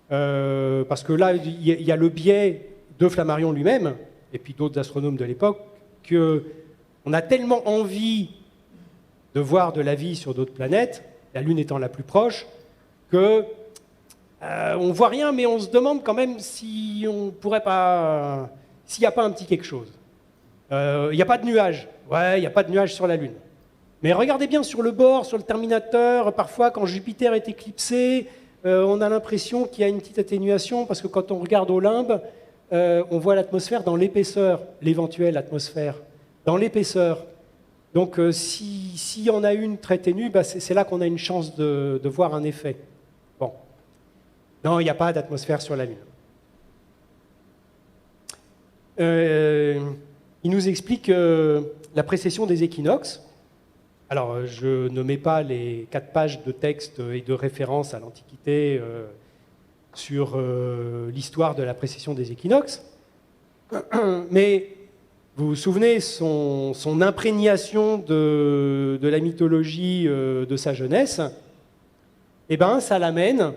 parce que là, il y a le biais de Flammarion lui-même, et puis d'autres astronomes de l'époque, qu'on a tellement envie de voir de la vie sur d'autres planètes, la Lune étant la plus proche, qu'on ne voit rien, mais on se demande quand même si on pourrait pas, s'il n'y a pas un petit quelque chose. Il n'y a pas de nuages. Ouais, il n'y a pas de nuages sur la Lune. Mais regardez bien sur le bord, sur le terminateur, parfois quand Jupiter est éclipsé, on a l'impression qu'il y a une petite atténuation, parce que quand on regarde au limbe, on voit l'atmosphère dans l'éventuelle atmosphère, dans l'épaisseur. Donc s'il y en a une très ténue, c'est là qu'on a une chance de voir un effet. Bon. Non, il n'y a pas d'atmosphère sur la Lune. Il nous explique la précession des équinoxes. Alors, je ne mets pas les 4 pages de texte et de références à l'Antiquité sur l'histoire de la précession des équinoxes, mais vous vous souvenez, son imprégnation de la mythologie de sa jeunesse, eh ben, ça l'amène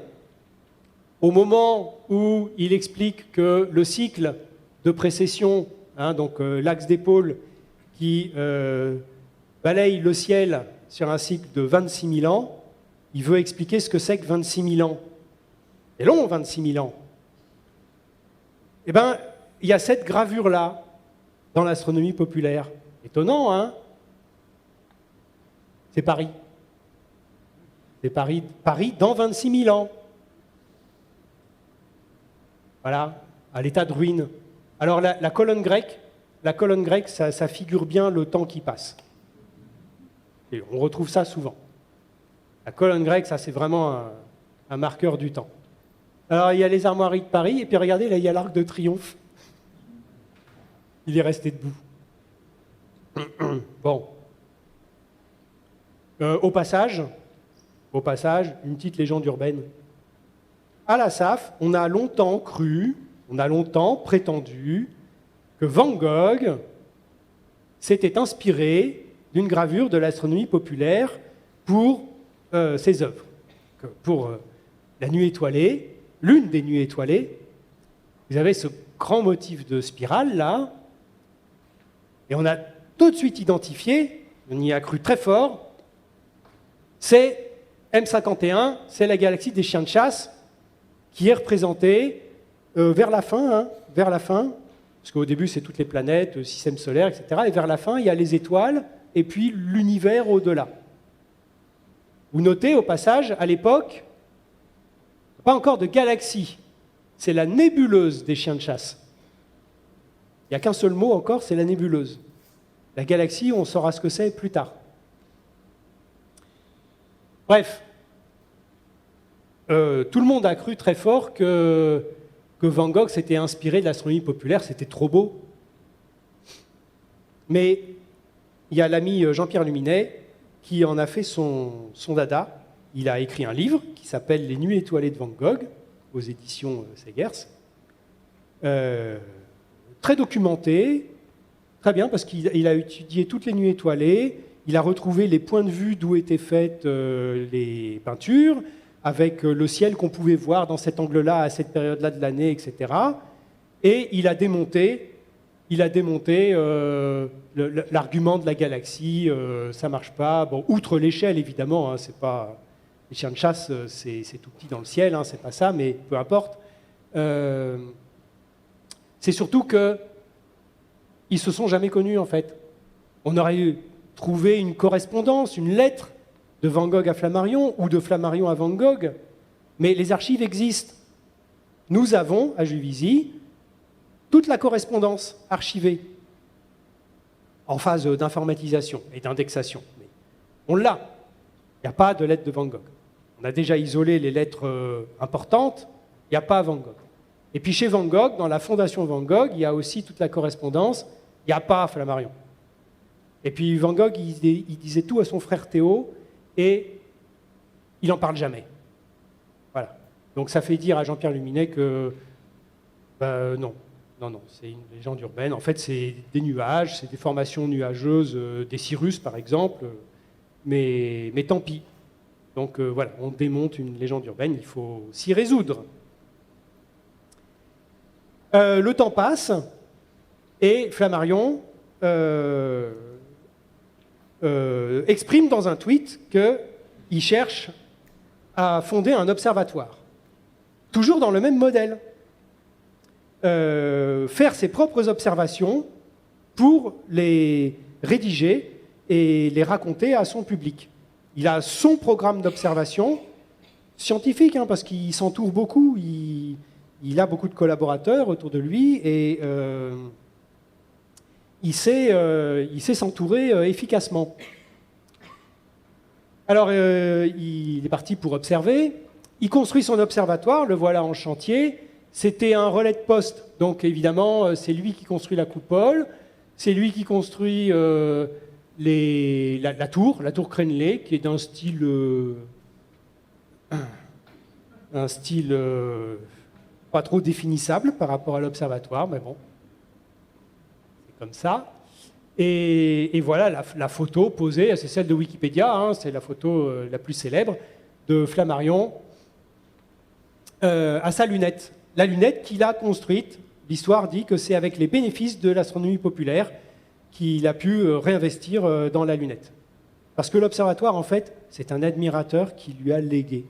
au moment où il explique que le cycle de précession, hein, donc l'axe des pôles qui balaye le ciel sur un cycle de 26 000 ans, il veut expliquer ce que c'est que 26 000 ans. C'est long, 26 000 ans. Eh bien, il y a cette gravure-là dans l'astronomie populaire. Étonnant, hein? C'est Paris. C'est Paris dans 26 000 ans. Voilà, à l'état de ruine. Alors la colonne grecque, ça figure bien le temps qui passe. Et on retrouve ça souvent. La colonne grecque, ça c'est vraiment un marqueur du temps. Alors il y a les armoiries de Paris, et puis regardez, là il y a l'Arc de Triomphe. Il est resté debout. Bon. Au passage, une petite légende urbaine. À la SAF, on a longtemps prétendu que Van Gogh s'était inspiré d'une gravure de l'astronomie populaire pour ses œuvres. Pour la nuit étoilée, l'une des nuits étoilées, vous avez ce grand motif de spirale là, et on a tout de suite identifié, on y a cru très fort, c'est M51, c'est la galaxie des chiens de chasse qui est représentée vers la fin, parce qu'au début c'est toutes les planètes, le système solaire, etc. Et vers la fin, il y a les étoiles et puis l'univers au-delà. Vous notez au passage, à l'époque, pas encore de galaxie, c'est la nébuleuse des chiens de chasse. Il n'y a qu'un seul mot encore, c'est la nébuleuse. La galaxie, on saura ce que c'est plus tard. Bref, tout le monde a cru très fort que Van Gogh s'était inspiré de l'astronomie populaire, c'était trop beau. Mais il y a l'ami Jean-Pierre Luminet qui en a fait son dada. Il a écrit un livre qui s'appelle « Les nuits étoilées de Van Gogh » aux éditions Segers. Très documenté, très bien, parce qu'il a étudié toutes les nuits étoilées, il a retrouvé les points de vue d'où étaient faites les peintures, avec le ciel qu'on pouvait voir dans cet angle-là, à cette période-là de l'année, etc. Et il a démonté l'argument de la galaxie, ça marche pas. Bon, outre l'échelle, évidemment, hein, c'est pas les chiens de chasse, c'est tout petit dans le ciel, hein, c'est pas ça, mais peu importe. C'est surtout que ils se sont jamais connus en fait. On aurait trouvé une correspondance, une lettre de Van Gogh à Flammarion ou de Flammarion à Van Gogh, mais les archives existent. Nous avons à Juvisy toute la correspondance archivée en phase d'informatisation et d'indexation. Mais on l'a. Il n'y a pas de lettre de Van Gogh. On a déjà isolé les lettres importantes, il n'y a pas Van Gogh. Et puis chez Van Gogh, dans la fondation Van Gogh, il y a aussi toute la correspondance, il n'y a pas Flammarion. Et puis Van Gogh, il disait tout à son frère Théo, et il n'en parle jamais. Voilà. Donc ça fait dire à Jean-Pierre Luminet que non, c'est une légende urbaine. En fait, c'est des nuages, c'est des formations nuageuses, des cirrus par exemple, mais tant pis. Donc voilà, on démonte une légende urbaine, il faut s'y résoudre. Le temps passe, et Flammarion exprime dans un tweet qu'il cherche à fonder un observatoire. Toujours dans le même modèle. Faire ses propres observations pour les rédiger et les raconter à son public. Il a son programme d'observation scientifique, hein, parce qu'il s'entoure beaucoup, il a beaucoup de collaborateurs autour de lui et il sait s'entourer efficacement. Alors, il est parti pour observer. Il construit son observatoire, le voilà en chantier. C'était un relais de poste, donc évidemment, c'est lui qui construit la coupole, c'est lui qui construit la tour crénelée, qui est d'un style pas trop définissable par rapport à l'observatoire, mais bon, c'est comme ça. Et voilà la photo posée, c'est celle de Wikipédia, hein, c'est la photo la plus célèbre de Flammarion à sa lunette. La lunette qu'il a construite, l'histoire dit que c'est avec les bénéfices de l'astronomie populaire qu'il a pu réinvestir dans la lunette. Parce que l'observatoire, en fait, c'est un admirateur qui lui a légué.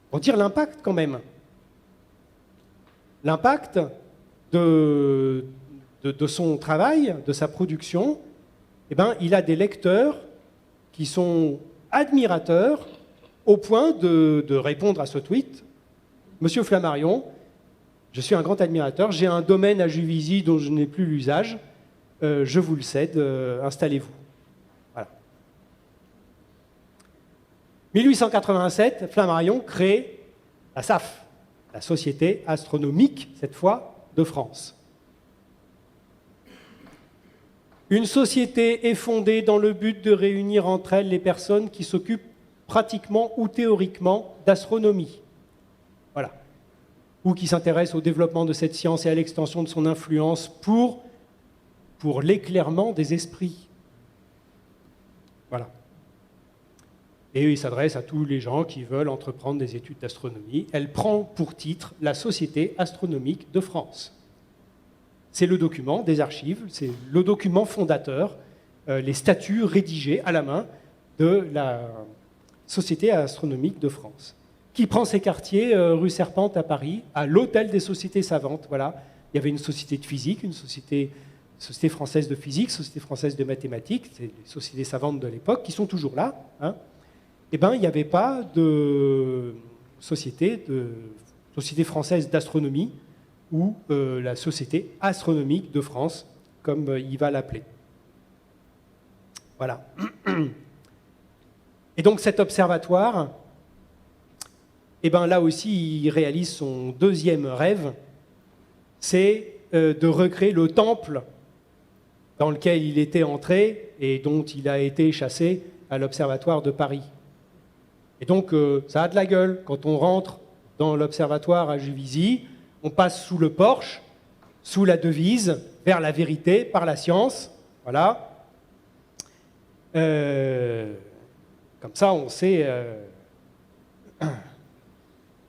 Pour dire l'impact quand même. L'impact de de son travail, de sa production, eh ben, il a des lecteurs qui sont admirateurs au point de répondre à ce tweet. Monsieur Flammarion, je suis un grand admirateur, j'ai un domaine à Juvisy dont je n'ai plus l'usage, je vous le cède, installez-vous. Voilà. 1887, Flammarion crée la SAF, la Société astronomique, cette fois, de France. Une société est fondée dans le but de réunir entre elles les personnes qui s'occupent pratiquement ou théoriquement d'astronomie. Voilà. Ou qui s'intéressent au développement de cette science et à l'extension de son influence pour l'éclairement des esprits. Voilà. Et il s'adresse à tous les gens qui veulent entreprendre des études d'astronomie. Elle prend pour titre la Société astronomique de France. C'est le document des archives, c'est le document fondateur, les statuts rédigés à la main de la Société astronomique de France, qui prend ses quartiers rue Serpente à Paris, à l'hôtel des sociétés savantes. Voilà. Il y avait une société de physique, une société française de physique, société française de mathématiques, c'est les sociétés savantes de l'époque qui sont toujours là. Hein. Eh bien, il n'y avait pas de société française d'astronomie, ou la Société astronomique de France, comme il va l'appeler. Voilà. Et donc cet observatoire, eh ben là aussi, il réalise son deuxième rêve, c'est de recréer le temple dans lequel il était entré et dont il a été chassé à l'Observatoire de Paris. Et donc, ça a de la gueule. Quand on rentre dans l'Observatoire à Juvisy, on passe sous le porche, sous la devise « Vers la vérité, par la science ». Voilà. Comme ça, on sait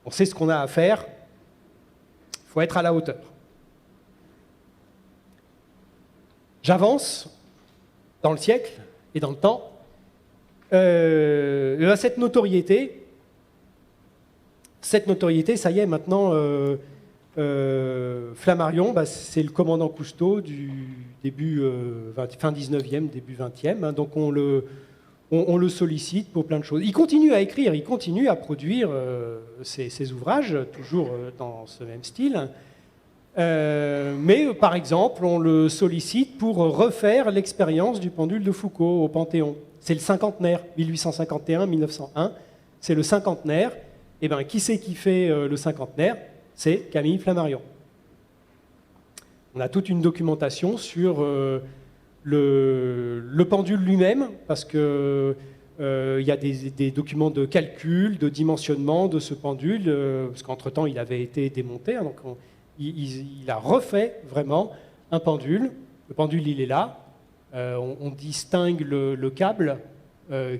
ce qu'on a à faire. Il faut être à la hauteur. J'avance dans le siècle et dans le temps. Cette notoriété, ça y est, maintenant, Flammarion, c'est le commandant Cousteau du début, fin 19e, début 20e. Hein, donc on le sollicite pour plein de choses. Il continue à écrire, il continue à produire ses ouvrages, toujours dans ce même style. Mais par exemple, on le sollicite pour refaire l'expérience du pendule de Foucault au Panthéon. C'est le cinquantenaire, 1851-1901, c'est le cinquantenaire. Et bien, qui c'est qui fait le cinquantenaire? C'est Camille Flammarion. On a toute une documentation sur le pendule lui-même, parce qu'il y a des documents de calcul, de dimensionnement de ce pendule, parce qu'entre-temps, il avait été démonté, hein, donc il a refait vraiment un pendule. Le pendule, il est là. On distingue le câble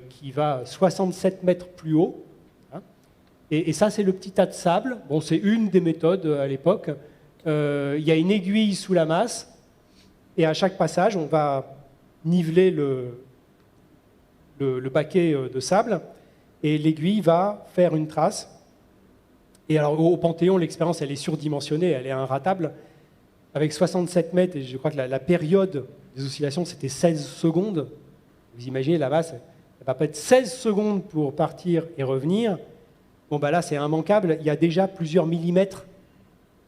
qui va 67 mètres plus haut. Hein, et ça, c'est le petit tas de sable. Bon, c'est une des méthodes à l'époque. Il y a une aiguille sous la masse. Et à chaque passage, on va niveler le baquet de sable. Et l'aiguille va faire une trace. Et alors, au Panthéon, l'expérience, elle est surdimensionnée, elle est inratable. Avec 67 mètres, et je crois que la période des oscillations, c'était 16 secondes. Vous imaginez, la masse, elle va pas être 16 secondes pour partir et revenir. Bon, bah là, c'est immanquable. Il y a déjà plusieurs millimètres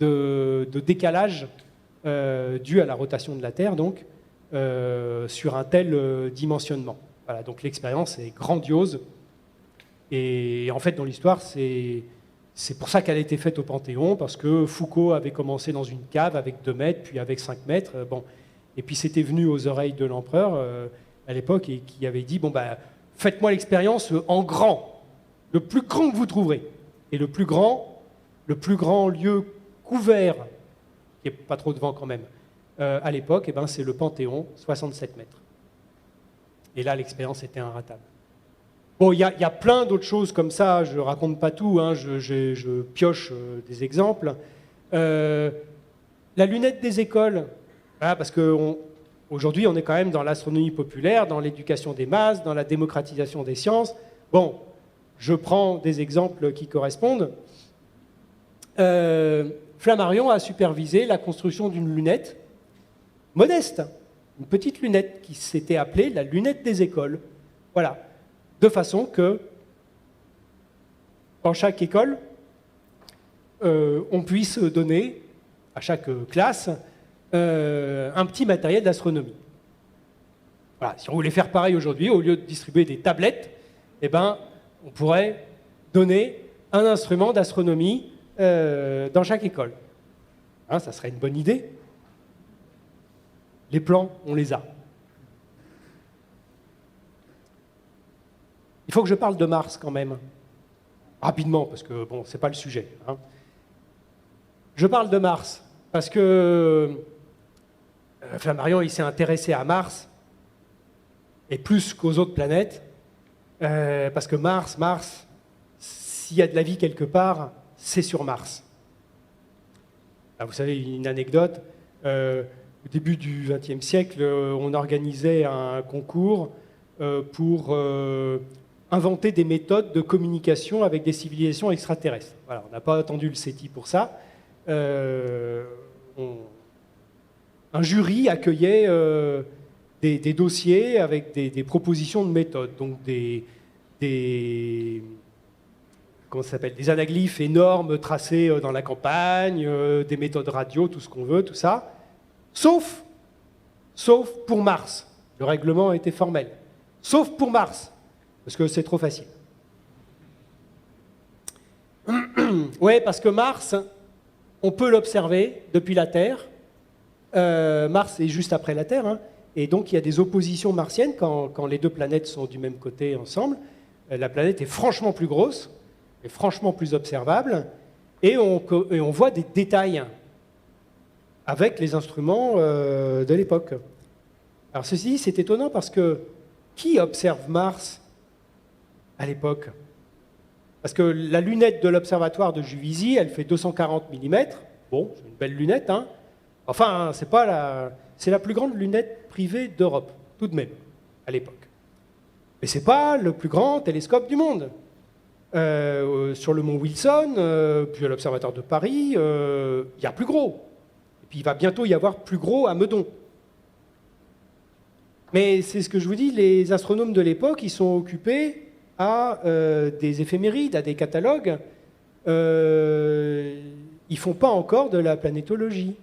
de décalage dû à la rotation de la Terre, donc, sur un tel dimensionnement. Voilà, donc l'expérience est grandiose. Et en fait, dans l'histoire, c'est pour ça qu'elle a été faite au Panthéon, parce que Foucault avait commencé dans une cave avec 2 mètres, puis avec 5 mètres. Bon. Et puis c'était venu aux oreilles de l'empereur à l'époque, et qui avait dit, bon, bah, faites-moi l'expérience en grand, le plus grand que vous trouverez. Et le plus grand lieu couvert, il n'y a pas trop de vent quand même, à l'époque, eh ben, c'est le Panthéon, 67 mètres. Et là, l'expérience était inratable. Bon, il y a plein d'autres choses comme ça, je ne raconte pas tout, hein, je pioche des exemples. La lunette des écoles, voilà, parce qu'aujourd'hui, on est quand même dans l'astronomie populaire, dans l'éducation des masses, dans la démocratisation des sciences. Bon, je prends des exemples qui correspondent. Flammarion a supervisé la construction d'une lunette modeste, une petite lunette qui s'était appelée la lunette des écoles. Voilà. De façon que, dans chaque école, on puisse donner à chaque classe un petit matériel d'astronomie. Voilà. Si on voulait faire pareil aujourd'hui, au lieu de distribuer des tablettes, eh ben, on pourrait donner un instrument d'astronomie dans chaque école. Hein, ça serait une bonne idée. Les plans, on les a. Il faut que je parle de Mars quand même, rapidement, parce que bon, c'est pas le sujet. Hein. Je parle de Mars parce que Flammarion, il s'est intéressé à Mars et plus qu'aux autres planètes, parce que Mars, s'il y a de la vie quelque part, c'est sur Mars. Alors, vous savez, une anecdote. Au début du XXe siècle, on organisait un concours pour inventer des méthodes de communication avec des civilisations extraterrestres. Voilà, on n'a pas attendu le SETI pour ça. Un jury accueillait des dossiers avec des propositions de méthodes, donc comment ça s'appelle, des anaglyphes énormes tracés dans la campagne, des méthodes radio, tout ce qu'on veut, tout ça. Sauf pour Mars. Le règlement était formel. Sauf pour Mars, parce que c'est trop facile. Oui, parce que Mars, on peut l'observer depuis la Terre. Mars est juste après la Terre, hein, et donc il y a des oppositions martiennes quand les deux planètes sont du même côté ensemble. La planète est franchement plus grosse, est franchement plus observable, et on voit des détails avec les instruments de l'époque. Alors ceci dit, c'est étonnant parce que qui observe Mars à l'époque? Parce que la lunette de l'observatoire de Juvisy, elle fait 240 mm. Bon, c'est une belle lunette, hein. Enfin, c'est la plus grande lunette privée d'Europe, tout de même, à l'époque. Mais c'est pas le plus grand télescope du monde. Sur le mont Wilson, puis à l'observatoire de Paris, il y a plus gros. Et puis il va bientôt y avoir plus gros à Meudon. Mais c'est ce que je vous dis, les astronomes de l'époque, ils sont occupés à des éphémérides, à des catalogues. Ils ne font pas encore de la planétologie.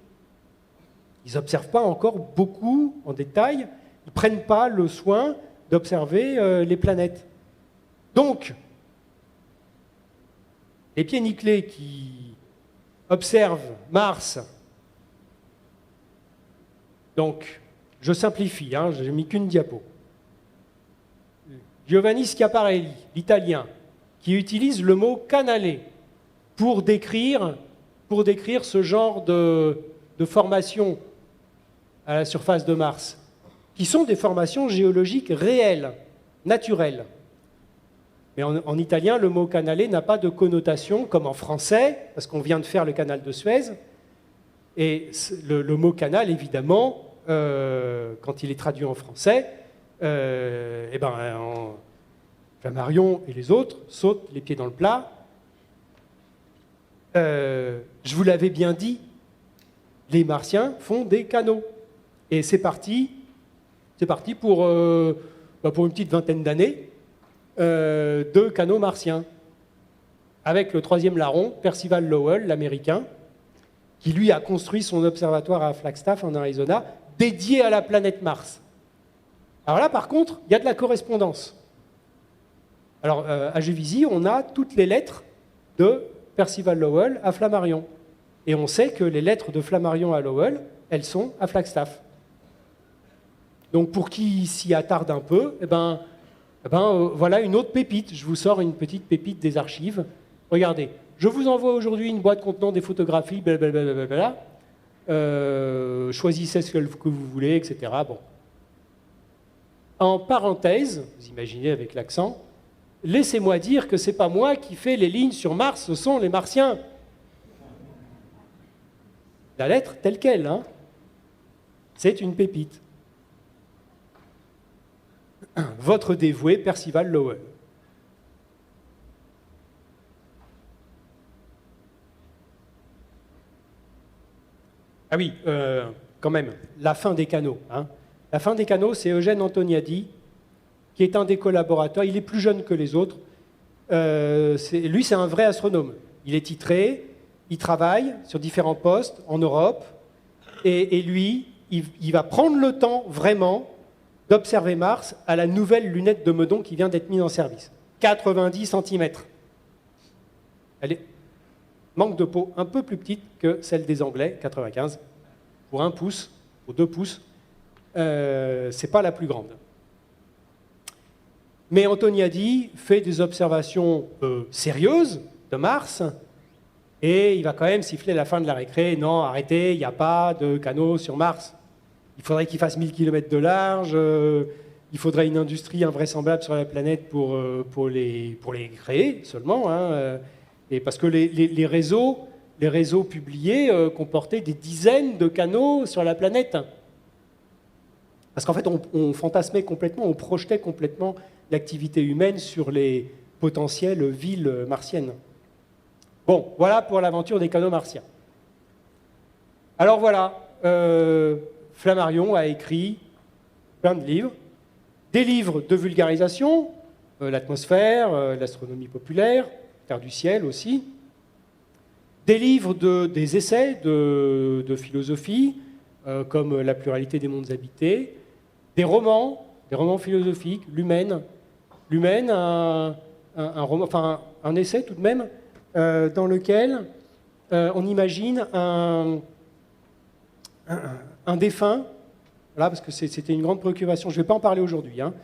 Ils n'observent pas encore beaucoup en détail. Ils ne prennent pas le soin d'observer les planètes. Donc, les pieds nickelés qui observent Mars, donc, je simplifie, hein, je n'ai mis qu'une diapo. Giovanni Schiaparelli, l'italien, qui utilise le mot canalé pour décrire ce genre de formation à la surface de Mars, qui sont des formations géologiques réelles, naturelles. Mais en italien, le mot canalé n'a pas de connotation comme en français, parce qu'on vient de faire le canal de Suez. Et le mot canal, évidemment, quand il est traduit en français, Flammarion et les autres sautent les pieds dans le plat. Je vous l'avais bien dit, les Martiens font des canaux. Et c'est parti pour une petite vingtaine d'années de canaux martiens. Avec le troisième larron, Percival Lowell, l'Américain, qui lui a construit son observatoire à Flagstaff en Arizona, dédié à la planète Mars. Alors là, par contre, il y a de la correspondance. Alors, à Juvisy, on a toutes les lettres de Percival Lowell à Flammarion. Et on sait que les lettres de Flammarion à Lowell, elles sont à Flagstaff. Donc, pour qui s'y attarde un peu, voilà une autre pépite. Je vous sors une petite pépite des archives. Regardez, je vous envoie aujourd'hui une boîte contenant des photographies, blablabla. Choisissez ce que vous voulez, etc. Bon. En parenthèse, vous imaginez avec l'accent, laissez-moi dire que ce n'est pas moi qui fais les lignes sur Mars, ce sont les Martiens. La lettre telle qu'elle, hein. C'est une pépite. Votre dévoué Percival Lowell. Ah oui, quand même, la fin des canaux. Hein. La fin des canaux, c'est Eugène Antoniadi, qui est un des collaborateurs. Il est plus jeune que les autres. Lui, c'est un vrai astronome. Il est titré, il travaille sur différents postes en Europe, et lui, il va prendre le temps, vraiment, d'observer Mars à la nouvelle lunette de Meudon qui vient d'être mise en service. 90 cm. Elle est manque de peau un peu plus petite que celle des Anglais, 95, pour 1 pouce, ou 2 pouces. C'est pas la plus grande. Mais Antoniadi fait des observations sérieuses de Mars, et il va quand même siffler à la fin de la récré, non, arrêtez, il n'y a pas de canaux sur Mars. Il faudrait qu'il fasse 1000 km de large, il faudrait une industrie invraisemblable sur la planète pour les créer seulement, hein, et parce que les réseaux publiés comportaient des dizaines de canaux sur la planète. Parce qu'en fait, on fantasmait complètement, on projetait complètement l'activité humaine sur les potentielles villes martiennes. Bon, voilà pour l'aventure des canaux martiens. Alors voilà, Flammarion a écrit plein de livres, des livres de vulgarisation, l'atmosphère, l'astronomie populaire, Terre du ciel aussi, des livres des essais de philosophie, comme La pluralité des mondes habités, des romans philosophiques, L'Humaine, un essai tout de même, dans lequel on imagine un défunt, voilà, parce que c'était une grande préoccupation, je ne vais pas en parler aujourd'hui. Hein.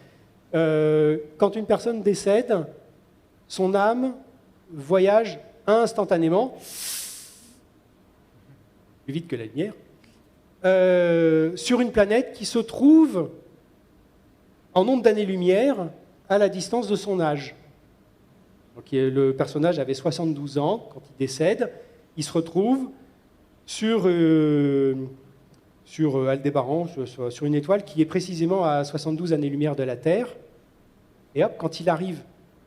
Quand une personne décède, son âme voyage instantanément, plus vite que la lumière, sur une planète qui se trouve en nombre d'années-lumière à la distance de son âge. Donc, le personnage avait 72 ans quand il décède. Il se retrouve sur Aldébaran, sur une étoile qui est précisément à 72 années-lumière de la Terre. Et hop, quand il arrive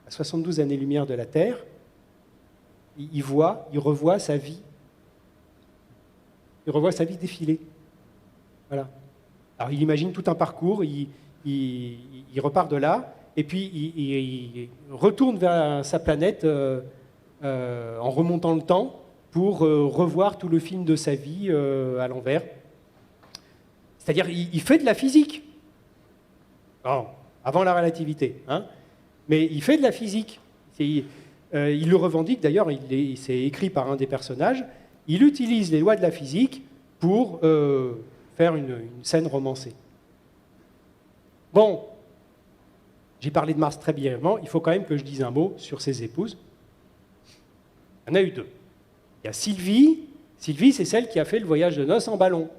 à 72 années-lumière de la Terre, il revoit sa vie. Il revoit sa vie défiler. Voilà. Alors il imagine tout un parcours, il repart de là, et puis il retourne vers sa planète en remontant le temps pour revoir tout le film de sa vie à l'envers. C'est-à-dire, il fait de la physique. Non, avant la relativité. Hein, mais il fait de la physique. Il le revendique, d'ailleurs, c'est écrit par un des personnages. Il utilise les lois de la physique pour faire une scène romancée. Bon, j'ai parlé de Mars très brièvement, il faut quand même que je dise un mot sur ses épouses. Il y en a eu 2. Il y a Sylvie. Sylvie, c'est celle qui a fait le voyage de noces en ballon.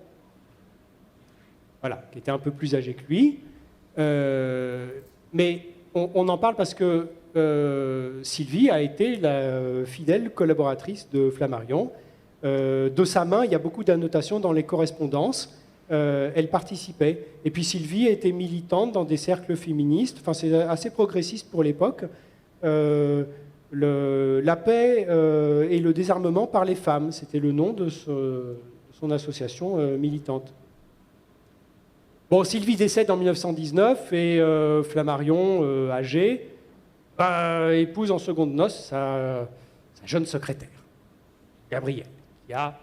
Voilà, qui était un peu plus âgée que lui. Mais on en parle parce que Sylvie a été la fidèle collaboratrice de Flammarion. De sa main, il y a beaucoup d'annotations dans les correspondances. Elle participait. Et puis Sylvie était militante dans des cercles féministes. Enfin, c'est assez progressiste pour l'époque. La paix et le désarmement par les femmes, c'était le nom de son association militante. Bon, Sylvie décède en 1919 et Flammarion, âgé, épouse en seconde noces sa jeune secrétaire, Gabrielle, qui a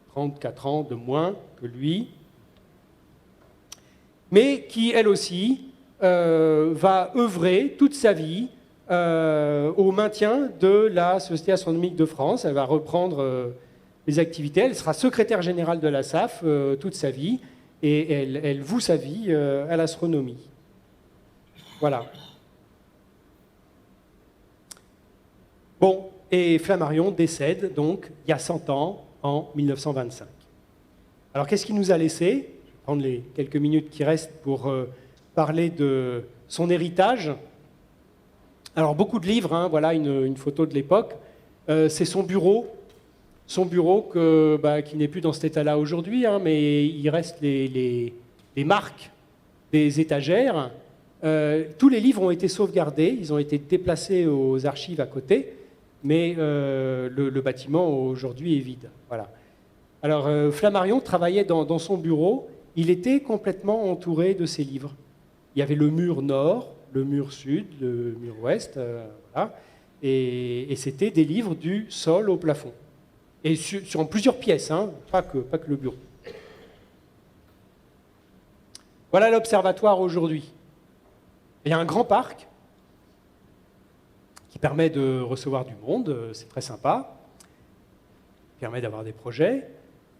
34 ans de moins que lui, mais qui, elle aussi, va œuvrer toute sa vie au maintien de la Société astronomique de France. Elle va reprendre les activités. Elle sera secrétaire générale de la SAF toute sa vie, et elle voue sa vie à l'astronomie. Voilà. Bon, et Flammarion décède donc il y a 100 ans, en 1925. Alors qu'est-ce qu'il nous a laissé ? Je vais prendre les quelques minutes qui restent pour parler de son héritage. Alors beaucoup de livres, hein, voilà une photo de l'époque. C'est son bureau qui n'est plus dans cet état-là aujourd'hui, hein, mais il reste les marques des étagères. Tous les livres ont été sauvegardés, ils ont été déplacés aux archives à côté, mais le bâtiment aujourd'hui est vide. Voilà. Alors, Flammarion travaillait dans son bureau. Il était complètement entouré de ses livres. Il y avait le mur nord, le mur sud, le mur ouest, voilà. Et c'était des livres du sol au plafond. Et sur plusieurs pièces, hein, pas que le bureau. Voilà l'observatoire aujourd'hui. Il y a un grand parc qui permet de recevoir du monde, c'est très sympa, qui permet d'avoir des projets.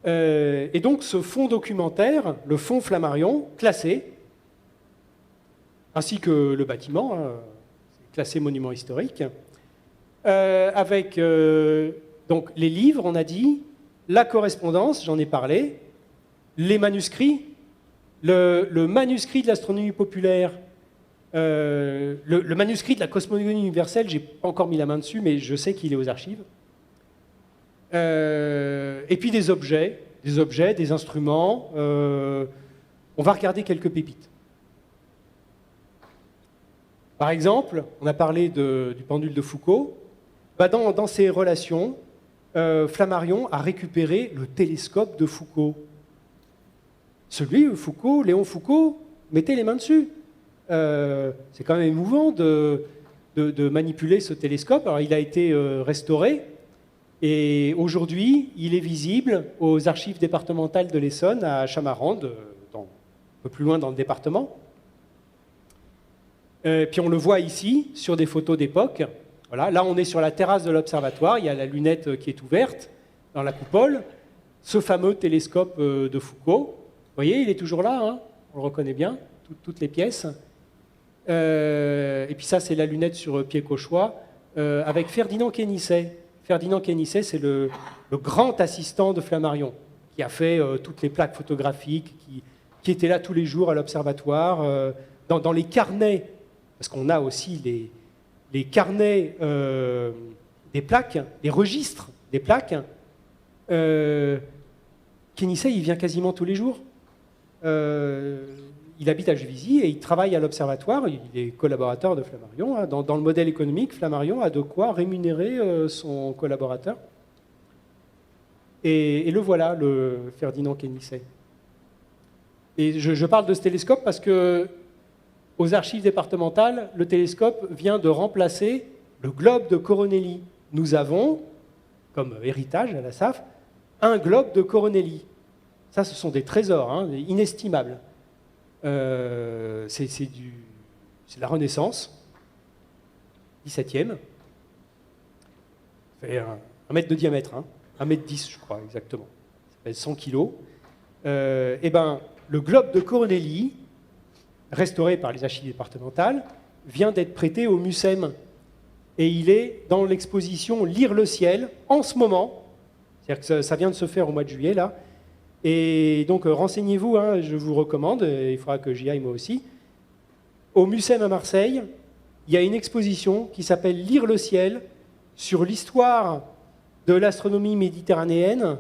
Et donc ce fonds documentaire, le fonds Flammarion, classé, ainsi que le bâtiment, hein, classé monument historique, avec donc les livres, on a dit, la correspondance, j'en ai parlé, les manuscrits, le manuscrit de l'astronomie populaire, le manuscrit de la cosmogonie universelle, j'ai pas encore mis la main dessus, mais je sais qu'il est aux archives. Et puis des objets, des instruments. On va regarder quelques pépites. Par exemple, on a parlé du pendule de Foucault. Dans ces relations, Flammarion a récupéré le télescope de Foucault. Foucault, Léon Foucault, mettez les mains dessus. C'est quand même émouvant de manipuler ce télescope. Alors, il a été restauré et aujourd'hui, il est visible aux archives départementales de l'Essonne à Chamarande, un peu plus loin dans le département. Puis on le voit ici sur des photos d'époque. Voilà, là, on est sur la terrasse de l'observatoire. Il y a la lunette qui est ouverte dans la coupole. Ce fameux télescope de Foucault. Vous voyez, il est toujours là, hein, on le reconnaît bien, toutes les pièces. Et puis ça, c'est la lunette sur pied cauchois, avec Ferdinand Quénisset. Ferdinand Quénisset, c'est le grand assistant de Flammarion, qui a fait toutes les plaques photographiques, qui était là tous les jours à l'observatoire, dans les carnets, parce qu'on a aussi les carnets des plaques, les registres des plaques. Quénisset, il vient quasiment tous les jours. Il habite à Juvisy et il travaille à l'observatoire. Il est collaborateur de Flammarion. Hein. Dans le modèle économique, Flammarion a de quoi rémunérer son collaborateur. Et le voilà, le Ferdinand Quénisset. Et je parle de ce télescope parce que aux archives départementales, le télescope vient de remplacer le globe de Coronelli. Nous avons, comme héritage à la SAF, un globe de Coronelli. Ça, ce sont des trésors, hein, inestimables. C'est de la Renaissance, 17e. Ça fait 1 mètre de diamètre, hein, 1 mètre 10, je crois, exactement. Ça pèse 100 kilos. Le globe de Coronelli, restauré par les archives départementales, vient d'être prêté au MUSEM. Et il est dans l'exposition Lire le ciel, en ce moment. C'est-à-dire que ça vient de se faire au mois de juillet, là. Et donc, renseignez-vous, hein, je vous recommande, il faudra que j'y aille moi aussi. Au MUSEM à Marseille, il y a une exposition qui s'appelle Lire le ciel, sur l'histoire de l'astronomie méditerranéenne,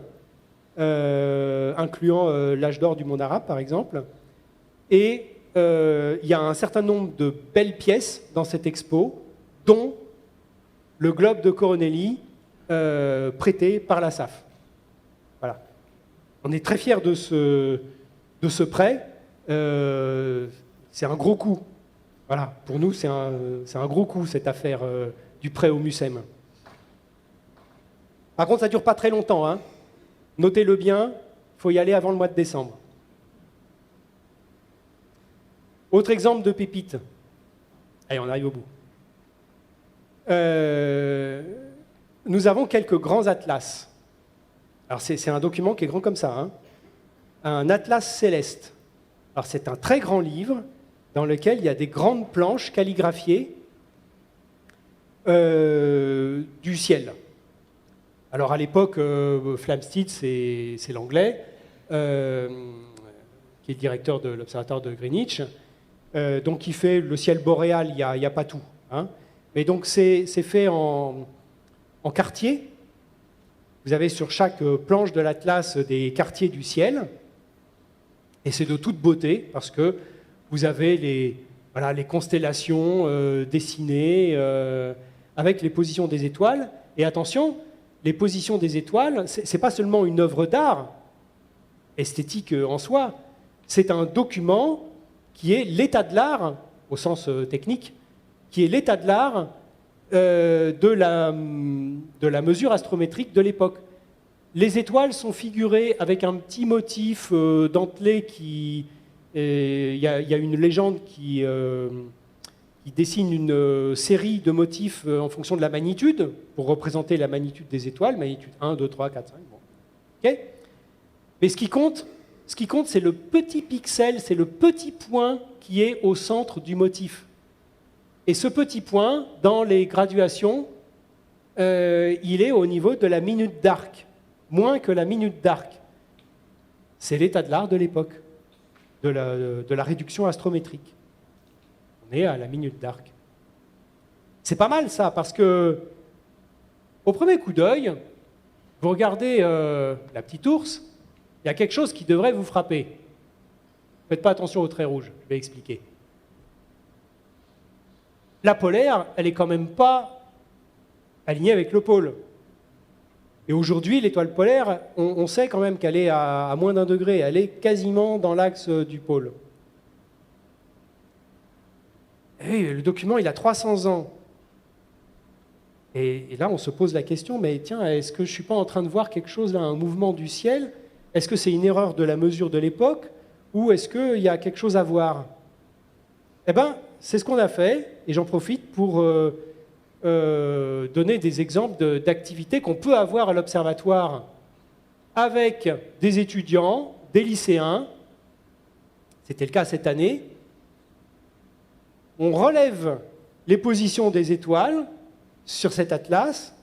incluant l'âge d'or du monde arabe, par exemple. Et il y a un certain nombre de belles pièces dans cette expo, dont le globe de Coronelli, prêté par la SAF. Voilà. On est très fiers de ce prêt. C'est un gros coup. Voilà. Pour nous, c'est un gros coup, cette affaire du prêt au MUSEM. Par contre, ça ne dure pas très longtemps. Hein. Notez-le bien, il faut y aller avant le mois de décembre. Autre exemple de pépite. Allez, on arrive au bout. Nous avons quelques grands atlas. Alors c'est un document qui est grand comme ça, hein. Un atlas céleste. Alors c'est un très grand livre dans lequel il y a des grandes planches calligraphiées du ciel. Alors à l'époque, Flamsteed, c'est l'anglais, qui est le directeur de l'observatoire de Greenwich, donc il fait le ciel boréal, il n'y a pas tout. Hein. Mais donc c'est fait en quartiers. Vous avez sur chaque planche de l'atlas des quartiers du ciel, et c'est de toute beauté parce que vous avez les constellations dessinées avec les positions des étoiles. Et attention, les positions des étoiles, ce n'est pas seulement une œuvre d'art esthétique en soi, c'est un document qui est l'état de l'art, au sens technique, qui est l'état de l'art de la mesure astrométrique de l'époque. Les étoiles sont figurées avec un petit motif dentelé qui... Il y a une légende qui dessine une série de motifs en fonction de la magnitude, pour représenter la magnitude des étoiles, magnitude 1, 2, 3, 4, 5. Bon. Okay. Mais ce qui compte, c'est le petit pixel, c'est le petit point qui est au centre du motif. Et ce petit point, dans les graduations, il est au niveau de la minute d'arc, moins que la minute d'arc. C'est l'état de l'art de l'époque, de la réduction astrométrique. On est à la minute d'arc. C'est pas mal ça, parce que au premier coup d'œil, vous regardez la petite ours, il y a quelque chose qui devrait vous frapper. Faites pas attention aux traits rouges, je vais expliquer. La polaire, elle est quand même pas alignée avec le pôle. Et aujourd'hui, l'étoile polaire, on sait quand même qu'elle est à moins d'1 degré, elle est quasiment dans l'axe du pôle. Et le document, il a 300 ans. Et là, on se pose la question, mais tiens, est-ce que je ne suis pas en train de voir quelque chose, là, un mouvement du ciel? Est-ce que c'est une erreur de la mesure de l'époque? Ou est-ce qu'il y a quelque chose à voir? Eh bien, c'est ce qu'on a fait, et j'en profite pour donner des exemples d'activités qu'on peut avoir à l'observatoire avec des étudiants, des lycéens. C'était le cas cette année. On relève les positions des étoiles sur cet atlas,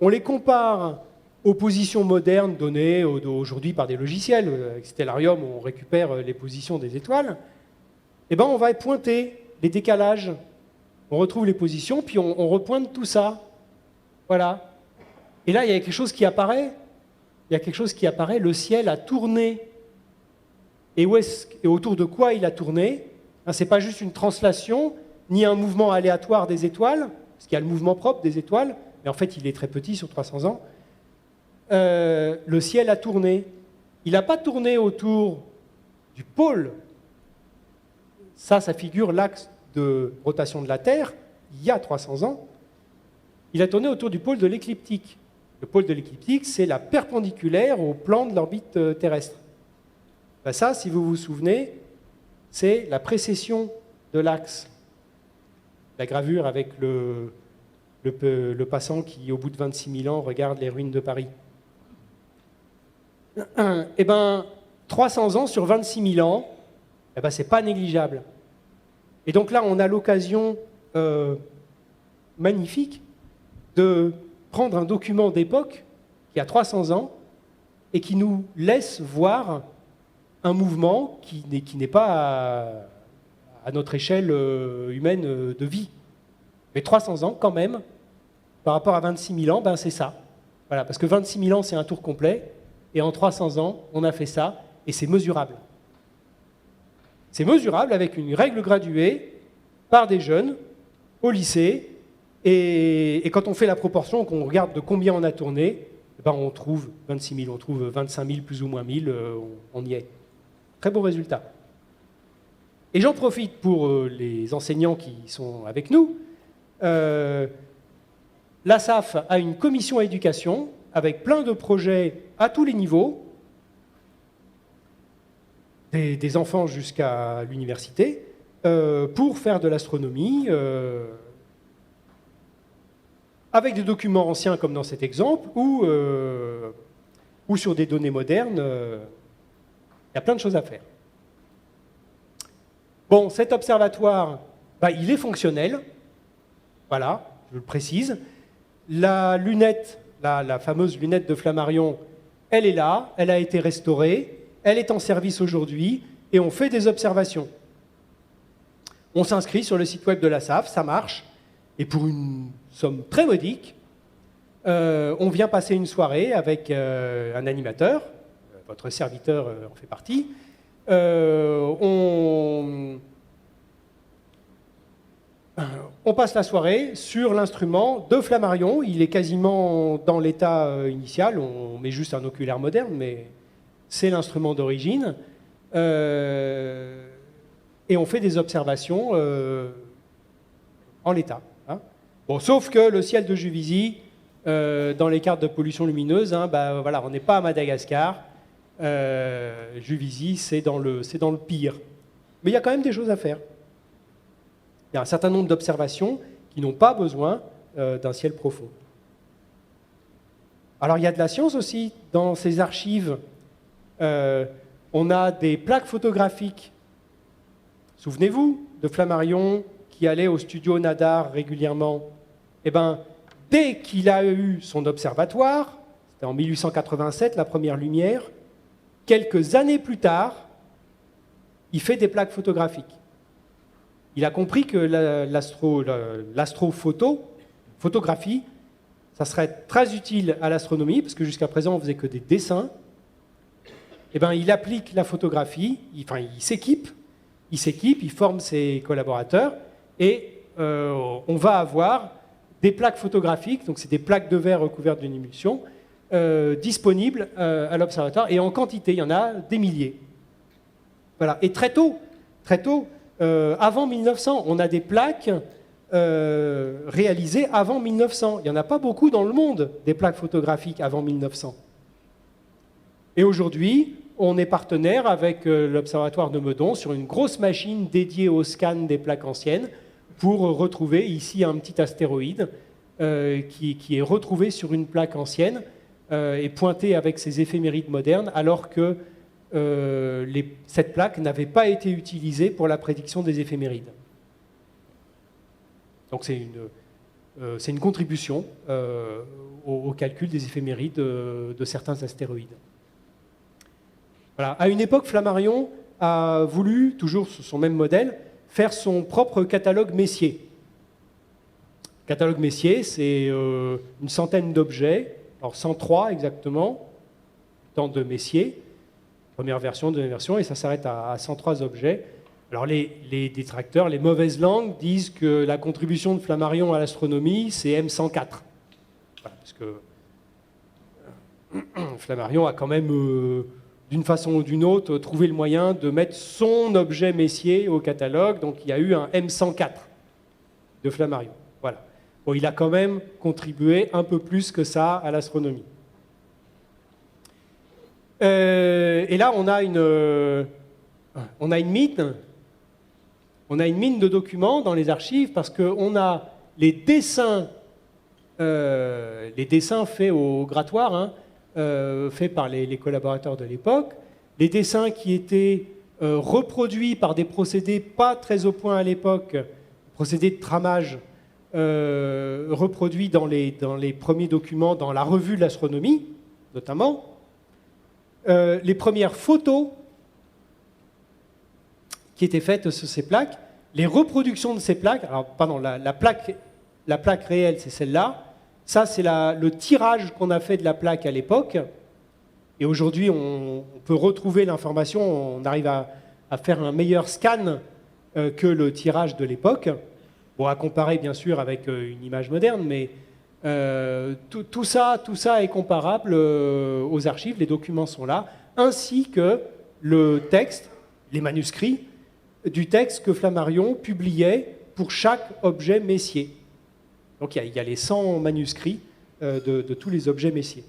on les compare aux positions modernes données aujourd'hui par des logiciels. Avec Stellarium, on récupère les positions des étoiles. Et ben, on va pointer les décalages. On retrouve les positions, puis on repointe tout ça. Voilà. Et là, il y a quelque chose qui apparaît. Il y a quelque chose qui apparaît. Le ciel a tourné. Et autour de quoi il a tourné? Ce n'est pas juste une translation, ni un mouvement aléatoire des étoiles, parce qu'il y a le mouvement propre des étoiles, mais en fait, il est très petit sur 300 ans. Le ciel a tourné. Il n'a pas tourné autour du pôle. Ça figure l'axe de rotation de la Terre, il y a 300 ans. Il a tourné autour du pôle de l'écliptique. Le pôle de l'écliptique, c'est la perpendiculaire au plan de l'orbite terrestre. Ben ça, si vous vous souvenez, c'est la précession de l'axe. La gravure avec le passant qui, au bout de 26 000 ans, regarde les ruines de Paris. Eh bien, 300 ans sur 26 000 ans, eh ben, ce n'est pas négligeable. Et donc là, on a l'occasion magnifique de prendre un document d'époque qui a 300 ans et qui nous laisse voir un mouvement qui n'est pas à notre échelle humaine de vie. Mais 300 ans, quand même, par rapport à 26 000 ans, ben c'est ça. Voilà, parce que 26 000 ans, c'est un tour complet, et en 300 ans, on a fait ça, et c'est mesurable. C'est mesurable avec une règle graduée par des jeunes au lycée, et quand on fait la proportion, qu'on regarde de combien on a tourné, ben on trouve 26 000, on trouve 25 000 plus ou moins 1000, on y est. Très beau résultat. Et j'en profite pour les enseignants qui sont avec nous. L'ASAF a une commission éducation avec plein de projets à tous les niveaux, des enfants jusqu'à l'université, pour faire de l'astronomie, avec des documents anciens comme dans cet exemple, ou sur des données modernes. Il y a plein de choses à faire. Bon, cet observatoire, il est fonctionnel. Voilà, je le précise. La lunette, la fameuse lunette de Flammarion, elle est là, elle a été restaurée, elle est en service aujourd'hui, et on fait des observations. On s'inscrit sur le site web de l'ASAF, ça marche, et pour une somme très modique, on vient passer une soirée avec un animateur, votre serviteur en fait partie, on passe la soirée sur l'instrument de Flammarion. Il est quasiment dans l'état initial. On met juste un oculaire moderne, mais c'est l'instrument d'origine. Et on fait des observations en l'état. Hein. Bon, sauf que le ciel de Juvisy, dans les cartes de pollution lumineuse, hein, voilà, on n'est pas à Madagascar. Juvisy, c'est dans le pire. Mais il y a quand même des choses à faire. Il y a un certain nombre d'observations qui n'ont pas besoin d'un ciel profond. Alors il y a de la science aussi dans ces archives. On a des plaques photographiques. Souvenez-vous de Flammarion qui allait au studio Nadar régulièrement. Eh bien, dès qu'il a eu son observatoire, c'était en 1887, la première lumière, quelques années plus tard, il fait des plaques photographiques. Il a compris que l'astrophotographie, ça serait très utile à l'astronomie, parce que jusqu'à présent, on ne faisait que des dessins. Eh bien, il applique la photographie, il s'équipe, il forme ses collaborateurs, et on va avoir des plaques photographiques, donc c'est des plaques de verre recouvertes d'une émulsion, disponibles à l'observatoire, et en quantité, il y en a des milliers. Voilà. Et très tôt, avant 1900, on a des plaques réalisées avant 1900. Il n'y en a pas beaucoup dans le monde, des plaques photographiques avant 1900. Et aujourd'hui, on est partenaire avec l'Observatoire de Meudon sur une grosse machine dédiée au scan des plaques anciennes pour retrouver ici un petit astéroïde qui est retrouvé sur une plaque ancienne et pointé avec ses éphémérides modernes, alors que cette plaque n'avait pas été utilisée pour la prédiction des éphémérides. Donc c'est une contribution au calcul des éphémérides de certains astéroïdes. Voilà. À une époque, Flammarion a voulu, toujours sur son même modèle, faire son propre catalogue Messier. Le catalogue Messier, c'est une centaine d'objets, alors 103 exactement, dans de Messier. Première version, deuxième version, et ça s'arrête à 103 objets. Alors les détracteurs, les mauvaises langues disent que la contribution de Flammarion à l'astronomie, c'est M104. Voilà, parce que Flammarion a quand même, d'une façon ou d'une autre, trouvé le moyen de mettre son objet Messier au catalogue, donc il y a eu un M104 de Flammarion. Voilà. Bon, il a quand même contribué un peu plus que ça à l'astronomie. Et là, on a une mine. On a une mine de documents dans les archives parce qu'on a les dessins faits au grattoir, hein, faits par les collaborateurs de l'époque, les dessins qui étaient reproduits par des procédés pas très au point à l'époque, procédés de tramage, reproduits dans les premiers documents, dans la revue de l'astronomie, notamment. Les premières photos qui étaient faites sur ces plaques, les reproductions de ces plaques, alors pardon, la plaque réelle, c'est celle-là, ça c'est le tirage qu'on a fait de la plaque à l'époque, et aujourd'hui on peut retrouver l'information, on arrive à faire un meilleur scan que le tirage de l'époque, bon, à comparer bien sûr avec une image moderne, mais tout ça est comparable aux archives, les documents sont là, ainsi que le texte, les manuscrits du texte que Flammarion publiait pour chaque objet Messier. Donc il y a les 100 manuscrits de tous les objets Messier.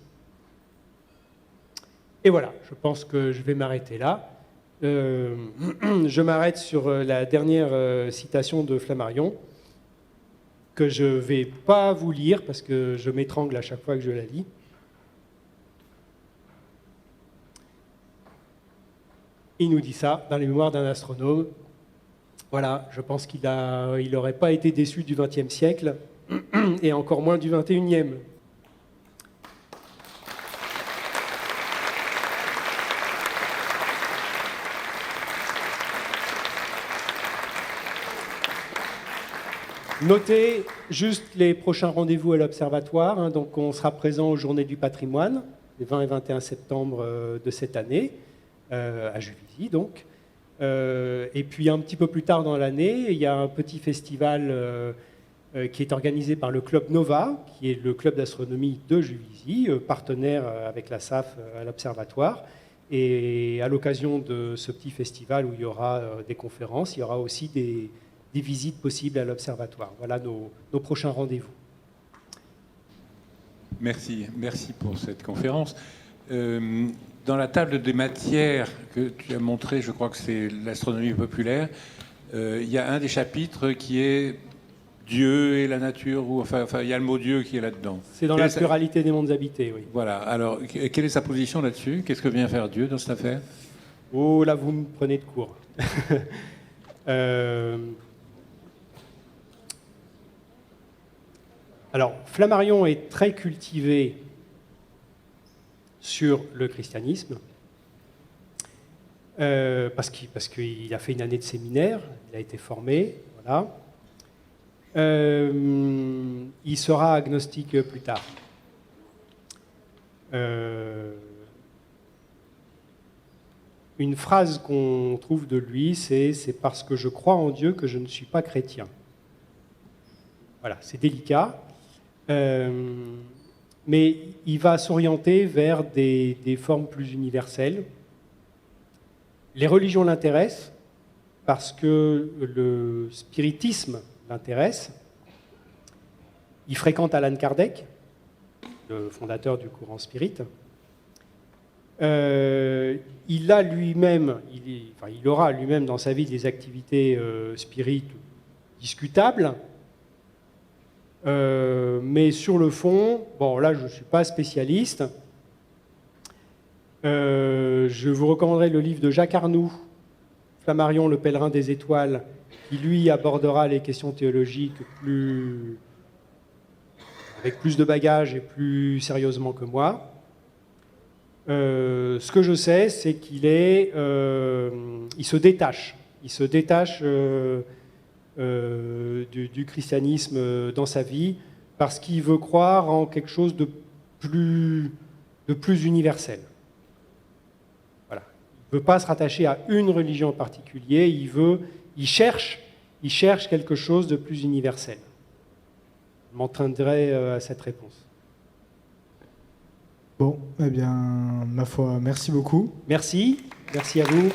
Et voilà, je pense que je vais m'arrêter là. Je m'arrête sur la dernière citation de Flammarion, que je ne vais pas vous lire parce que je m'étrangle à chaque fois que je la lis. Il nous dit ça dans les mémoires d'un astronome. Voilà, je pense qu'il n'aurait pas été déçu du XXe siècle et encore moins du XXIe. Notez juste les prochains rendez-vous à l'Observatoire. Hein, donc on sera présent aux Journées du patrimoine, les 20 et 21 septembre de cette année, à Juvisy donc. Et puis un petit peu plus tard dans l'année, il y a un petit festival qui est organisé par le Club Nova, qui est le club d'astronomie de Juvisy, partenaire avec la SAF à l'Observatoire. Et à l'occasion de ce petit festival où il y aura des conférences, il y aura aussi des visites possibles à l'Observatoire. Voilà nos prochains rendez-vous. Merci pour cette conférence. Dans la table des matières que tu as montré, je crois que c'est l'astronomie populaire, il y a un des chapitres qui est Dieu et la nature, ou enfin il y a le mot Dieu qui est là-dedans. C'est dans la pluralité des mondes habités, oui. Voilà. Alors, quelle est sa position là-dessus? Qu'est-ce que vient faire Dieu dans cette affaire? Oh, là, vous me prenez de court. Alors, Flammarion est très cultivé sur le christianisme, parce qu'il a fait une année de séminaire, il a été formé, voilà. Il sera agnostique plus tard. Une phrase qu'on trouve de lui, c'est parce que je crois en Dieu que je ne suis pas chrétien. Voilà, c'est délicat. Mais il va s'orienter vers des formes plus universelles. Les religions l'intéressent parce que le spiritisme l'intéresse. Il fréquente Allan Kardec, le fondateur du courant spirit. Il aura lui-même dans sa vie des activités spirites discutables. Mais sur le fond, bon là je ne suis pas spécialiste, je vous recommanderai le livre de Jacques Arnoux, Flammarion, le pèlerin des étoiles, qui lui abordera les questions théologiques avec plus de bagages et plus sérieusement que moi. Ce que je sais, c'est qu'il se détache. Il se détache du christianisme dans sa vie parce qu'il veut croire en quelque chose de plus universel. Voilà. Il ne veut pas se rattacher à une religion en particulier, il cherche quelque chose de plus universel. Je m'entraînerai à cette réponse. Bon, eh bien, ma foi, merci beaucoup. Merci à vous.